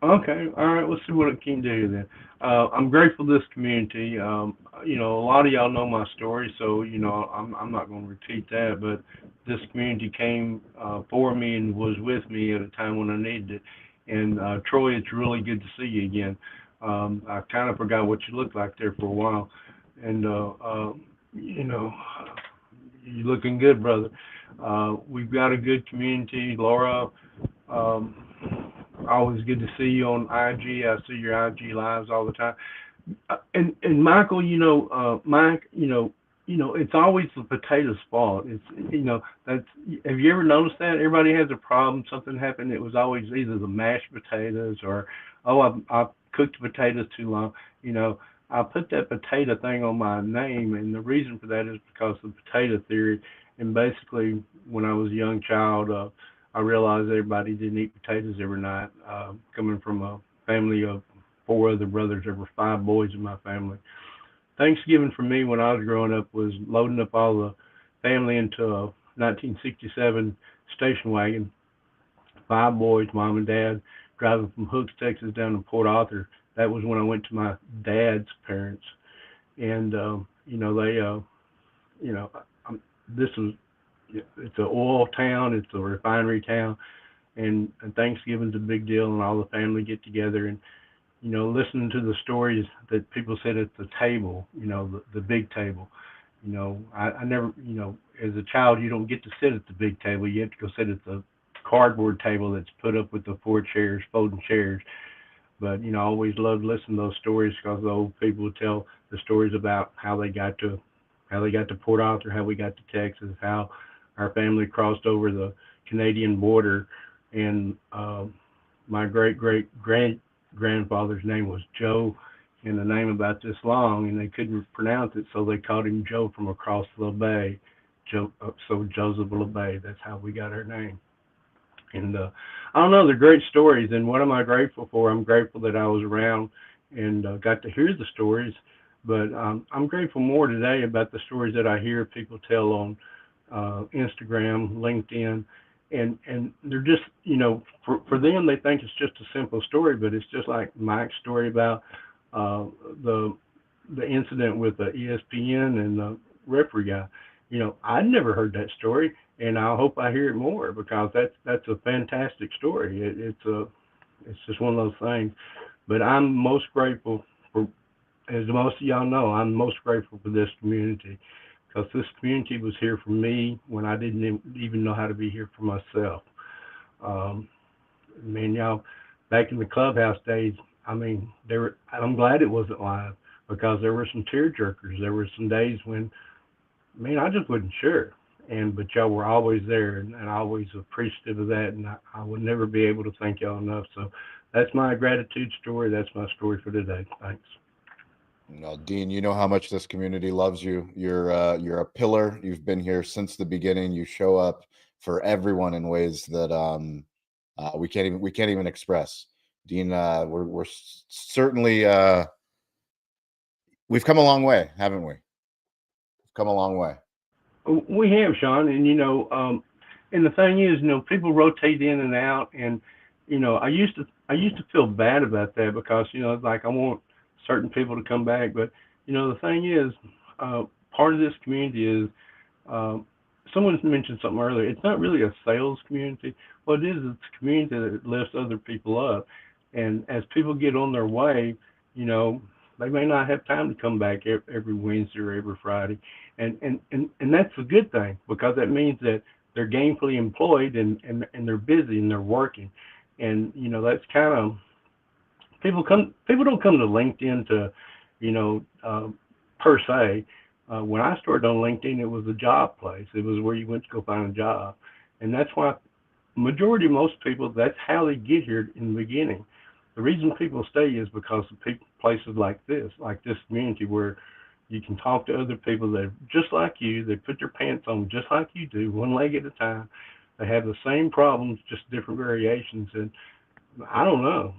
Okay, all right. Let's see what it can do then. I'm grateful for this community. A lot of y'all know my story, so I'm not going to repeat that. But this community came for me and was with me at a time when I needed it. And Troy, it's really good to see you again. I kind of forgot what you looked like there for a while, and you're looking good, brother. We've got a good community, Laura. Always good to see you on IG. I see your IG lives all the time. And Michael, Mike, it's always the potato's fault. It's, have you ever noticed that? Everybody has a problem, something happened. It was always either the mashed potatoes or, I cooked the potatoes too long. I put that potato thing on my name, and the reason for that is because of the potato theory. And basically, when I was a young child, I realized everybody didn't eat potatoes every night. Coming from a family of 4 other brothers, there were 5 boys in my family. Thanksgiving for me when I was growing up was loading up all the family into a 1967 station wagon. 5 boys, mom and dad, driving from Hooks, Texas down to Port Arthur. That was when I went to my dad's parents. And, it's an oil town, it's a refinery town, and Thanksgiving's a big deal, and all the family get together and, listening to the stories that people said at the table, the big table. I never, as a child, you don't get to sit at the big table. You have to go sit at the cardboard table that's put up with the 4 chairs, folding chairs. But, I always loved listening to those stories because the old people would tell the stories about how they got to Port Arthur, how we got to Texas, how our family crossed over the Canadian border, and my great-great-grandfather's name was Joe, and the name about this long, and they couldn't pronounce it, so they called him Joe from across the bay. So Joseph LeBay, that's how we got our name. And I don't know, they're great stories, and what am I grateful for? I'm grateful that I was around and got to hear the stories, but I'm grateful more today about the stories that I hear people tell on Instagram, LinkedIn, and they're just, for them, they think it's just a simple story, but it's just like Mike's story about the incident with the ESPN and the referee guy. I'd never heard that story, and I hope I hear it more because that's a fantastic story. It's just one of those things. But I'm most grateful for, as most of y'all know, I'm most grateful for this community because this community was here for me when I didn't even know how to be here for myself. Um, Man, y'all, back in the clubhouse days, I mean, I'm glad it wasn't live because there were some tear jerkers. There were some days when, man, I just wasn't sure. But y'all were always there, and always appreciative of that. And I would never be able to thank y'all enough. So that's my gratitude story. That's my story for today. Thanks. No, Dean, you know how much this community loves you. You're a pillar. You've been here since the beginning. You show up for everyone in ways that we can't even express. Dean, we're certainly we've come a long way, haven't we? We've come a long way. We have, Shawn, and the thing is, people rotate in and out, and I used to feel bad about that because it's like I want certain people to come back, but the thing is, part of this community is someone mentioned something earlier. It's not really a sales community. What it is, it's a community that lifts other people up, and as people get on their way, they may not have time to come back every Wednesday or every Friday, and that's a good thing because that means that they're gainfully employed and they're busy and they're working, and that's kind of people don't come to LinkedIn to per se. When I started on LinkedIn, it was a job place. It was where you went to go find a job, and that's why majority of most people, that's how they get here in the beginning. The reason people stay is because of places like this community where you can talk to other people that are just like you. They put their pants on just like you do, one leg at a time. They have the same problems, just different variations. And I don't know.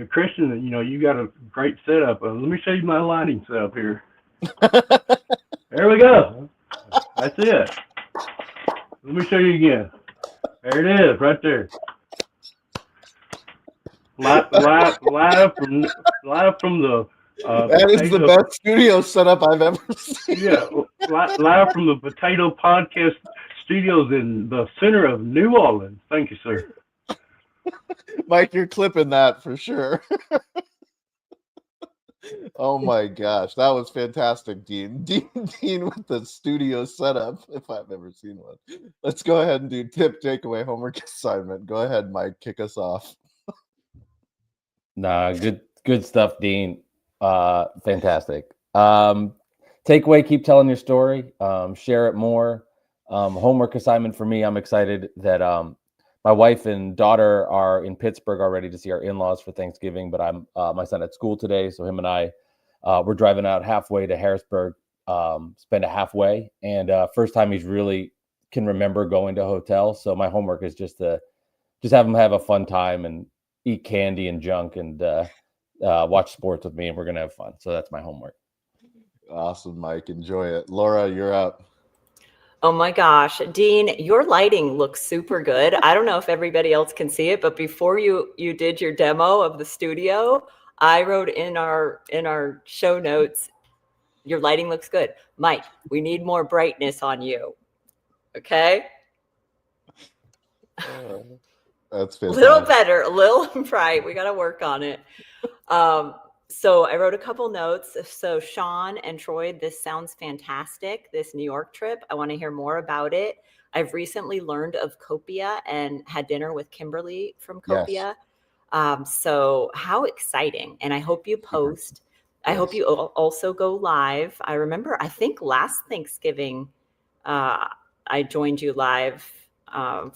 Christian, you got a great setup. Let me show you my lighting setup here. There we go. That's it. Let me show you again. There it is, right there. Live from the. That is the best studio setup I've ever seen. Yeah, live from the Potato Podcast Studios in the center of New Orleans. Thank you, sir. Mike, you're clipping that for sure. Oh my gosh, that was fantastic, Dean. Dean with the studio setup, if I've ever seen one. Let's go ahead and do tip, takeaway, homework assignment. Go ahead, Mike, kick us off. Nah, good stuff, Dean. Fantastic. Takeaway, keep telling your story. Share it more. Homework assignment for me, I'm excited that my wife and daughter are in Pittsburgh already to see our in-laws for Thanksgiving, but I'm my son at school today, so him and I we're driving out halfway to Harrisburg, spend a halfway, and first time he's really can remember going to a hotel. So my homework is just have him have a fun time and eat candy and junk and watch sports with me, and we're gonna have fun. So that's my homework. Awesome, Mike. Enjoy it. Laura, you're up. Oh my gosh, Dean, your lighting looks super good. I don't know if everybody else can see it, but before you did your demo of the studio, I wrote in our show notes, your lighting looks good. Mike, we need more brightness on you. Okay? That's fantastic. A little better, a little bright. We got to work on it. So I wrote a couple notes. So Shawn and Troy, this sounds fantastic. This New York trip, I want to hear more about it. I've recently learned of Copia and had dinner with Kimberly from Copia. Yes. So how exciting. And I hope you post. Yes. I hope you also go live. I remember, I think last Thanksgiving, I joined you live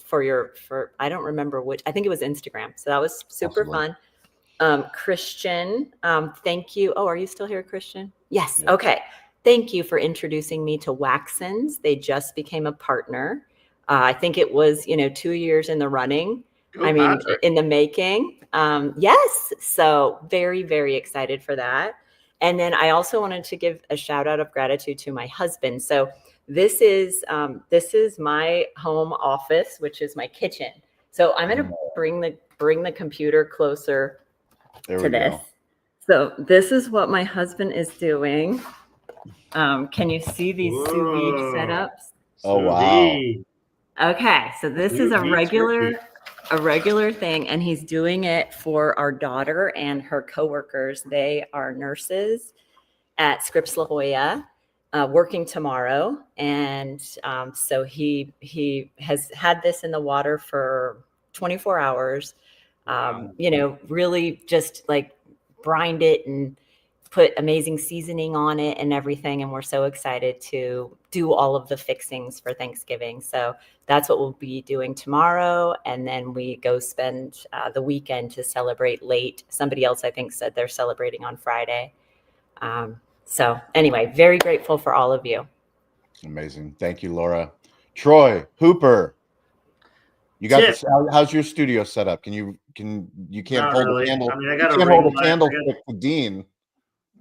for I don't remember which, I think it was Instagram. So that was super fun. Christian, thank you. Oh, are you still here, Christian? Yes. Yeah. Okay. Thank you for introducing me to Waxons. They just became a partner. I think it was, 2 years in the running. In the making. Yes. So very, very excited for that. And then I also wanted to give a shout out of gratitude to my husband. So this is my home office, which is my kitchen. So I'm going to bring the computer closer to this. So this is what my husband is doing. Can you see these sous vide setups? Oh, Sous wow. vide. Okay, so this is Sous a vide's tricky. regular thing, and he's doing it for our daughter and her coworkers. They are nurses at Scripps La Jolla, working tomorrow, and so he has had this in the water for 24 hours. You know, really just like brined it and put amazing seasoning on it and everything, and we're so excited to do all of the fixings for Thanksgiving. So that's what we'll be doing tomorrow, and then we go spend the weekend to celebrate late. Somebody else, I think, said they're celebrating on Friday. So anyway, very grateful for all of you. Amazing. Thank you, Laura. Troy Hooper, you got this. How's your studio set up? You can't Not hold really. a candle. I mean, I You got a can't ring hold a light. candlestick to Dean.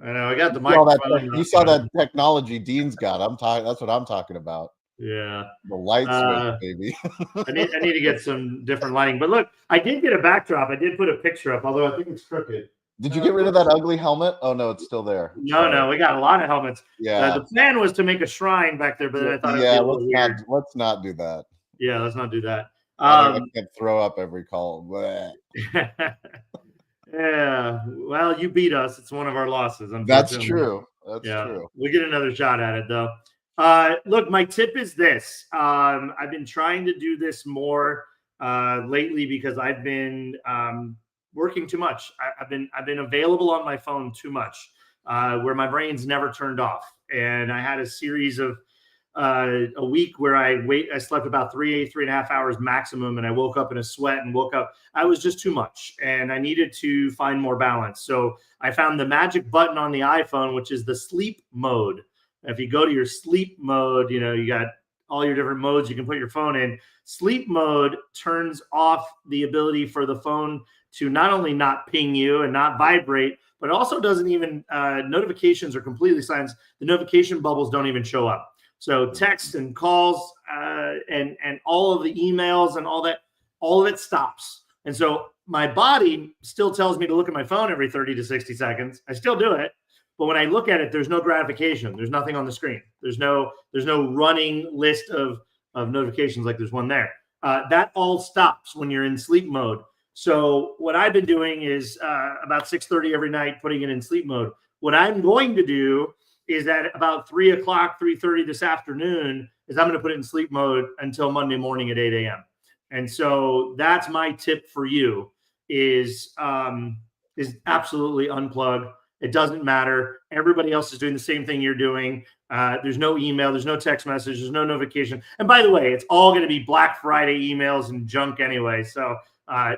I know. I got the You saw microphone. you saw that technology Dean's got. That's what I'm talking about. Yeah. The light switch, baby. I need to get some different lighting. But look, I did get a backdrop. I did put a picture up, although I think it's crooked. Did you get rid of that ugly helmet? Oh no, it's still there. No, we got a lot of helmets. Yeah. The plan was to make a shrine back there, but then I thought it'd be a little weird. Let's not do that. Yeah, let's not do that. I can't throw up every call. Yeah. Well, you beat us. It's one of our losses. That's true. That's true. We get another shot at it though. Look, my tip is this. I've been trying to do this more lately because I've been working too much. I've been available on my phone too much, where my brain's never turned off. And I had a series of a week where I slept about 3.5 hours maximum, and I woke up in a sweat and woke up. I was just too much, and I needed to find more balance. So I found the magic button on the iPhone, which is the sleep mode. If you go to your sleep mode, you know, you got all your different modes you can put your phone in. Sleep mode turns off the ability for the phone to not only not ping you and not vibrate, but also doesn't even notifications are completely silenced. The notification bubbles don't even show up. So text and calls and all of the emails and all of it stops. And so my body still tells me to look at my phone every 30 to 60 seconds. I still do it. But when I look at it, there's no gratification. There's nothing on the screen. There's no running list of notifications like there's one there. That all stops when you're in sleep mode. So what I've been doing is about 6:30 every night, putting it in sleep mode. What I'm going to do is at about 3 o'clock, 3:30 this afternoon, is I'm going to put it in sleep mode until Monday morning at 8 a.m. And so that's my tip for you is absolutely unplug. It doesn't matter. Everybody else is doing the same thing you're doing. There's no email. There's no text message. There's no notification. And by the way, it's all going to be Black Friday emails and junk anyway. So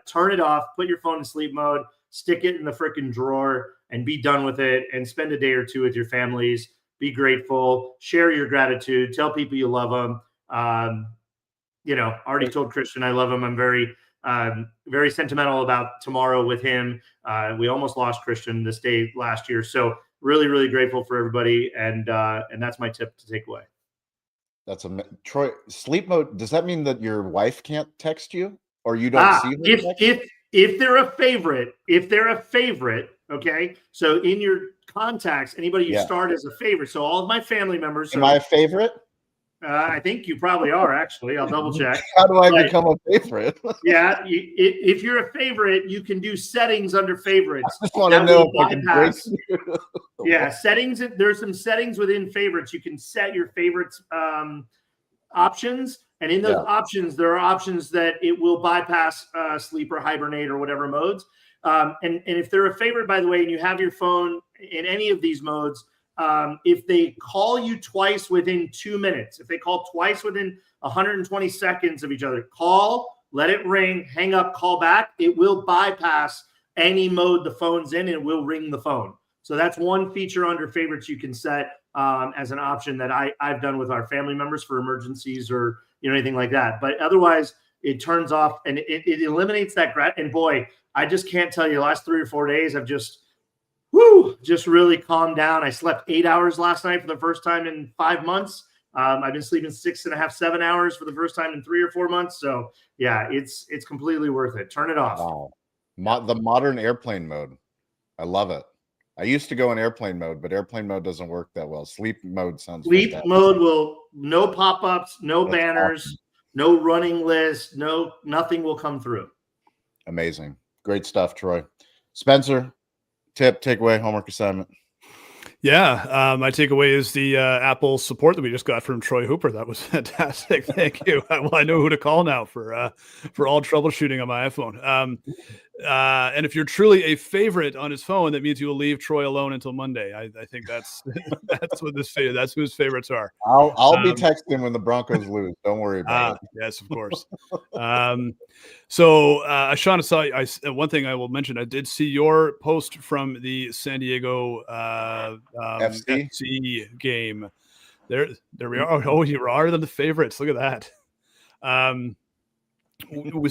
turn it off. Put your phone in sleep mode. Stick it in the freaking drawer and be done with it. And spend a day or two with your families. Be grateful. Share your gratitude. Tell people you love them. You know, already told Christian I love him. I'm very sentimental about tomorrow with him. We almost lost Christian this day last year. So really, really grateful for everybody. And that's my tip to take away. That's Troy, sleep mode. Does that mean that your wife can't text you or you don't see them? If they're a favorite, okay. So in your contacts, anybody you start as a favorite. So all of my family members. Am I a favorite? I think you probably are, actually. I'll double check. How do I become a favorite? Yeah, if you're a favorite, you can do settings under favorites. I just want to know if I can break through. Yeah, settings. There's some settings within favorites. You can set your favorites options. And in those options, there are options that it will bypass sleep or hibernate or whatever modes. And if they're a favorite, by the way, and you have your phone in any of these modes, if they call you twice within 2 minutes, if they call twice within 120 seconds of each other, call, let it ring, hang up, call back, it will bypass any mode the phone's in and it will ring the phone. So that's one feature under favorites you can set as an option that I've done with our family members for emergencies or anything like that. But otherwise, it turns off and it eliminates that. And boy, I just can't tell you, the last 3 or 4 days, I've just really calmed down. I slept 8 hours last night for the first time in 5 months. I've been sleeping 6.5, 7 hours for the first time in 3 or 4 months. So yeah, it's completely worth it. Turn it off. Wow. The modern airplane mode. I love it. I used to go in airplane mode, but airplane mode doesn't work that well. Sleep mode sounds Sleep fantastic. mode will no pop-ups, no That's banners, awesome. no running list, nothing will come through. Amazing. Great stuff, Troy. Spencer, tip, takeaway, homework assignment. Yeah, my takeaway is the Apple support that we just got from Troy Hooper. That was fantastic. Thank you. Well, I know who to call now for all troubleshooting on my iPhone. And if you're truly a favorite on his phone, that means you will leave Troy alone until Monday. I think that's that's who his favorites are. I'll be texting when the Broncos lose. Don't worry about it. Yes, of course. So, Shawn, one thing I will mention. I did see your post from the San Diego FC game. There we are. Oh, you are the favorites. Look at that.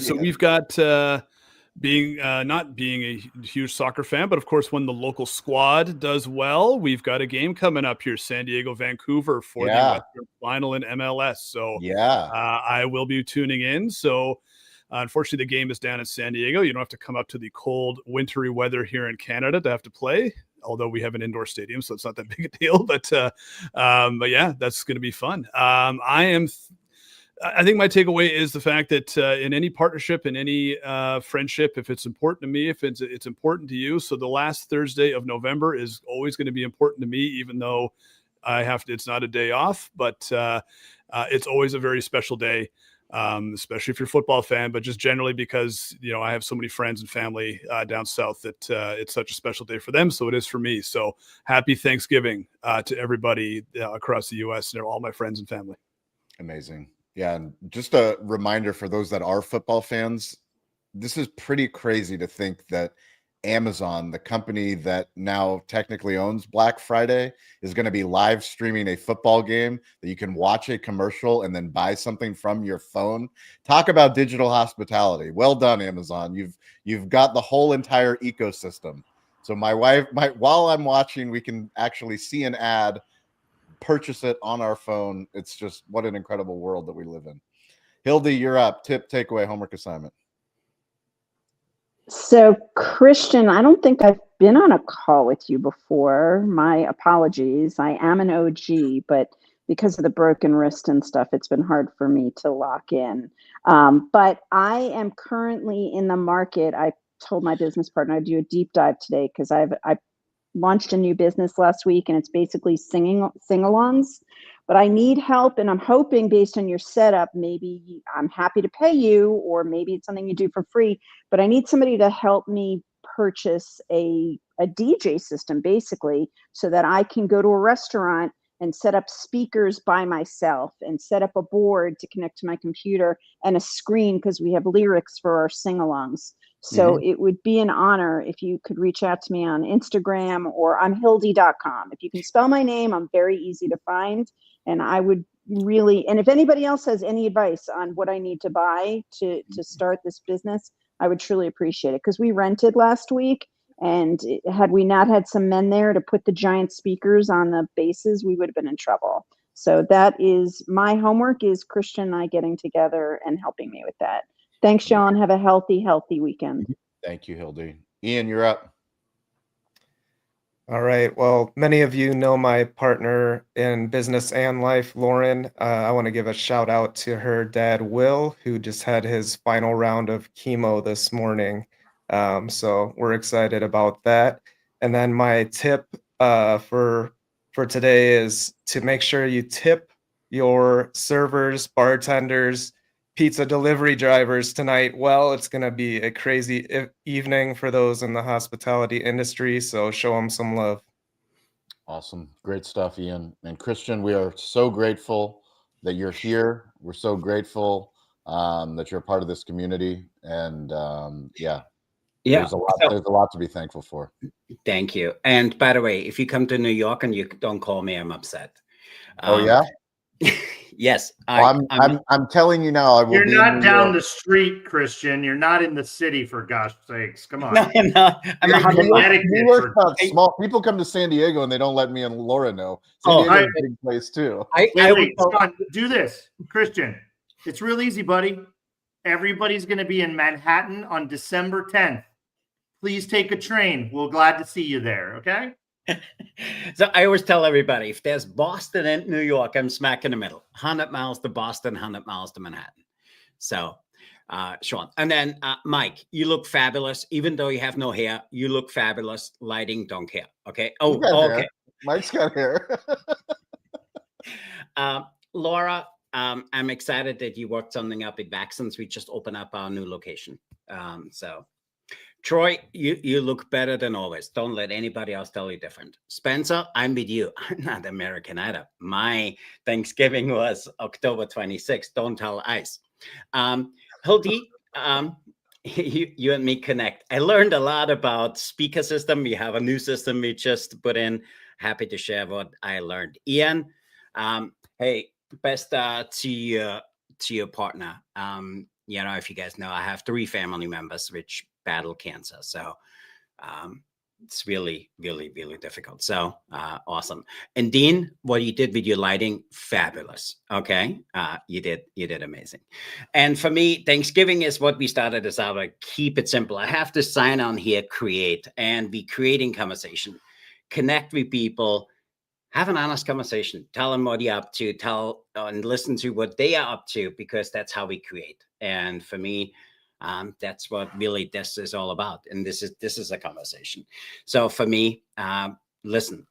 So we've got not being a huge soccer fan, but of course, when the local squad does well, we've got a game coming up here, San Diego, Vancouver, for the Western Final in MLS. So I will be tuning in. So unfortunately, the game is down in San Diego. You don't have to come up to the cold, wintry weather here in Canada to have to play. Although we have an indoor stadium, so it's not that big a deal. But yeah, that's going to be fun. I think my takeaway is the fact that in any partnership, in any friendship, if it's important to me, if it's important to you. So the last Thursday of November is always going to be important to me, even though it's not a day off, but it's always a very special day, especially if you're a football fan, but just generally because, I have so many friends and family down south that it's such a special day for them. So it is for me. So happy Thanksgiving to everybody across the U.S. and all my friends and family. Amazing. Yeah, and just a reminder for those that are football fans, this is pretty crazy to think that Amazon, the company that now technically owns Black Friday, is going to be live streaming a football game that you can watch a commercial and then buy something from your phone. Talk about digital hospitality. Well done, Amazon. You've got the whole entire ecosystem. So while I'm watching, we can actually see an ad, purchase it on our phone. It's just what an incredible world that we live in. Hildy, you're up. Tip, takeaway, homework assignment. So, Christian, I don't think I've been on a call with you before. My apologies. I am an OG, but because of the broken wrist and stuff, it's been hard for me to lock in. But I am currently in the market. I told my business partner I'd do a deep dive today because I launched a new business last week, and it's basically sing-alongs. But I need help, and I'm hoping based on your setup, maybe I'm happy to pay you, or maybe it's something you do for free. But I need somebody to help me purchase a DJ system, basically, so that I can go to a restaurant and set up speakers by myself and set up a board to connect to my computer and a screen because we have lyrics for our sing-alongs. So it would be an honor if you could reach out to me on Instagram or on hildy.com. If you can spell my name, I'm very easy to find. And I would really, and if anybody else has any advice on what I need to buy to start this business, I would truly appreciate it. Because we rented last week, and had we not had some men there to put the giant speakers on the bases, we would have been in trouble. So that is my homework, is Christian and I getting together and helping me with that. Thanks, Shawn. Have a healthy weekend. Thank you, Hildy. Ian, you're up. All right. Well, many of you know my partner in business and life, Lauren. I want to give a shout out to her dad, Will, who just had his final round of chemo this morning. So we're excited about that. And then my tip for today is to make sure you tip your servers, bartenders, pizza delivery drivers tonight. Well, it's going to be a crazy evening for those in the hospitality industry, so show them some love. Awesome. Great stuff, Ian. And Christian, we are so grateful that you're here. We're so grateful that you're a part of this community. And there's a lot to be thankful for. Thank you. And by the way, if you come to New York and you don't call me, I'm upset. Oh, yeah? Yes. I'm telling you now, I will. You're not down the street, Christian. You're not in the city, for gosh sakes. Come on. No, I'm not. New York's not small. People come to San Diego and they don't let me and Laura know. San Diego's a big place too. Scott, do this, Christian. It's real easy, buddy. Everybody's going to be in Manhattan on December 10th. please take a train. We're glad to see you there. Okay. So I always tell everybody, if there's Boston and New York, I'm smack in the middle. 100 miles to Boston, 100 miles to Manhattan. So, Shawn. And then, Mike, you look fabulous. Even though you have no hair, you look fabulous. Lighting, don't care. Okay. Oh, okay. Hair. Mike's got hair. Laura, I'm excited that you worked something up at Vaccines. We just opened up our new location. So, Troy, you look better than always. Don't let anybody else tell you different. Spencer, I'm with you. I'm not American either. My Thanksgiving was October 26th. Don't tell ICE. Hildy, you and me connect. I learned a lot about speaker system. We have a new system we just put in. Happy to share what I learned. Ian, hey, best to your partner. If you guys know, I have 3 family members which battle cancer. So it's really, really, really difficult. So awesome. And Dean, what you did with your lighting, fabulous. Okay. You did amazing. And for me, Thanksgiving is what we started this out. Like, keep it simple. I have to sign on here, create, and be creating conversation, connect with people, have an honest conversation, tell them what you're up to, and listen to what they are up to, because that's how we create. And for me, that's what really this is all about. And this is a conversation. So for me, listen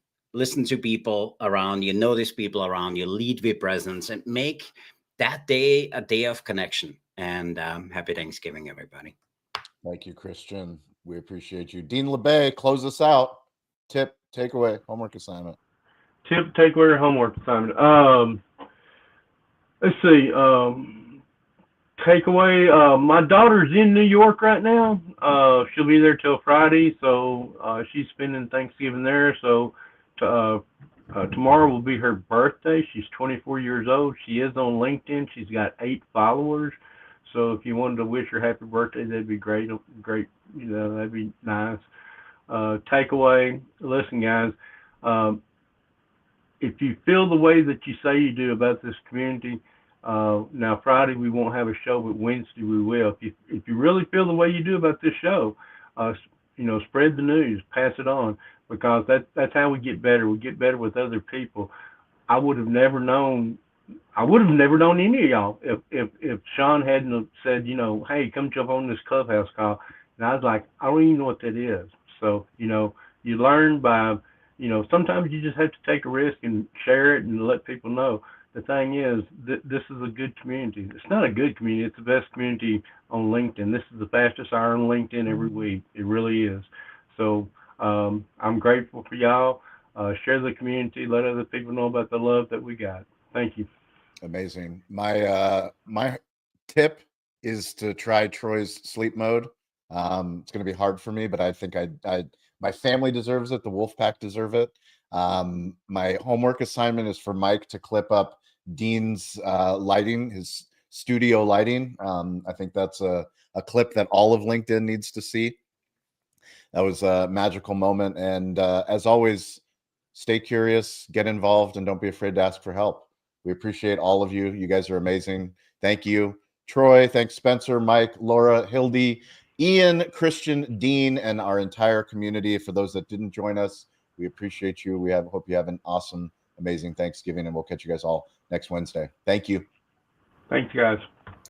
to people around you, notice people around you, lead with presence, and make that day a day of connection. And happy Thanksgiving, everybody. Thank you, Christian. We appreciate you. Dean LeBay, close us out. Tip, takeaway, homework assignment. Tip, takeaway, homework assignment. Let's see. Takeaway. My daughter's in New York right now. She'll be there till Friday, so she's spending Thanksgiving there. So tomorrow will be her birthday. She's 24 years old. She is on LinkedIn. She's got 8 followers. So if you wanted to wish her happy birthday, that'd be great. Great, that'd be nice. Takeaway. Listen, guys. If you feel the way that you say you do about this community, now Friday we won't have a show, but Wednesday we will. If you really feel the way you do about this show, spread the news, pass it on, because that's how we get better. We get better with other people. I would have never known any of y'all if Shawn hadn't said, hey, come jump on this Clubhouse call. And I was like, I don't even know what that is. So, you learn by, sometimes you just have to take a risk and share it and let people know. The thing is, this is a good community. It's not a good community. It's the best community on LinkedIn. This is the fastest hour on LinkedIn every week. It really is. So I'm grateful for y'all. Share the community. Let other people know about the love that we got. Thank you. Amazing. My tip is to try Troy's sleep mode. It's going to be hard for me, but I think my family deserves it. The Wolfpack deserve it. My homework assignment is for Mike to clip up Dean's lighting, his studio lighting. I think that's a clip that all of LinkedIn needs to see. That was a magical moment. And as always, stay curious, get involved, and don't be afraid to ask for help. We appreciate all of you. You guys are amazing. Thank you, Troy. Thanks, Spencer, Mike, Laura, Hildy, Ian, Christian, Dean, and our entire community. For those that didn't join us, we appreciate you. Hope you have an awesome, amazing Thanksgiving, and we'll catch you guys all next Wednesday. Thank you. Thanks, guys.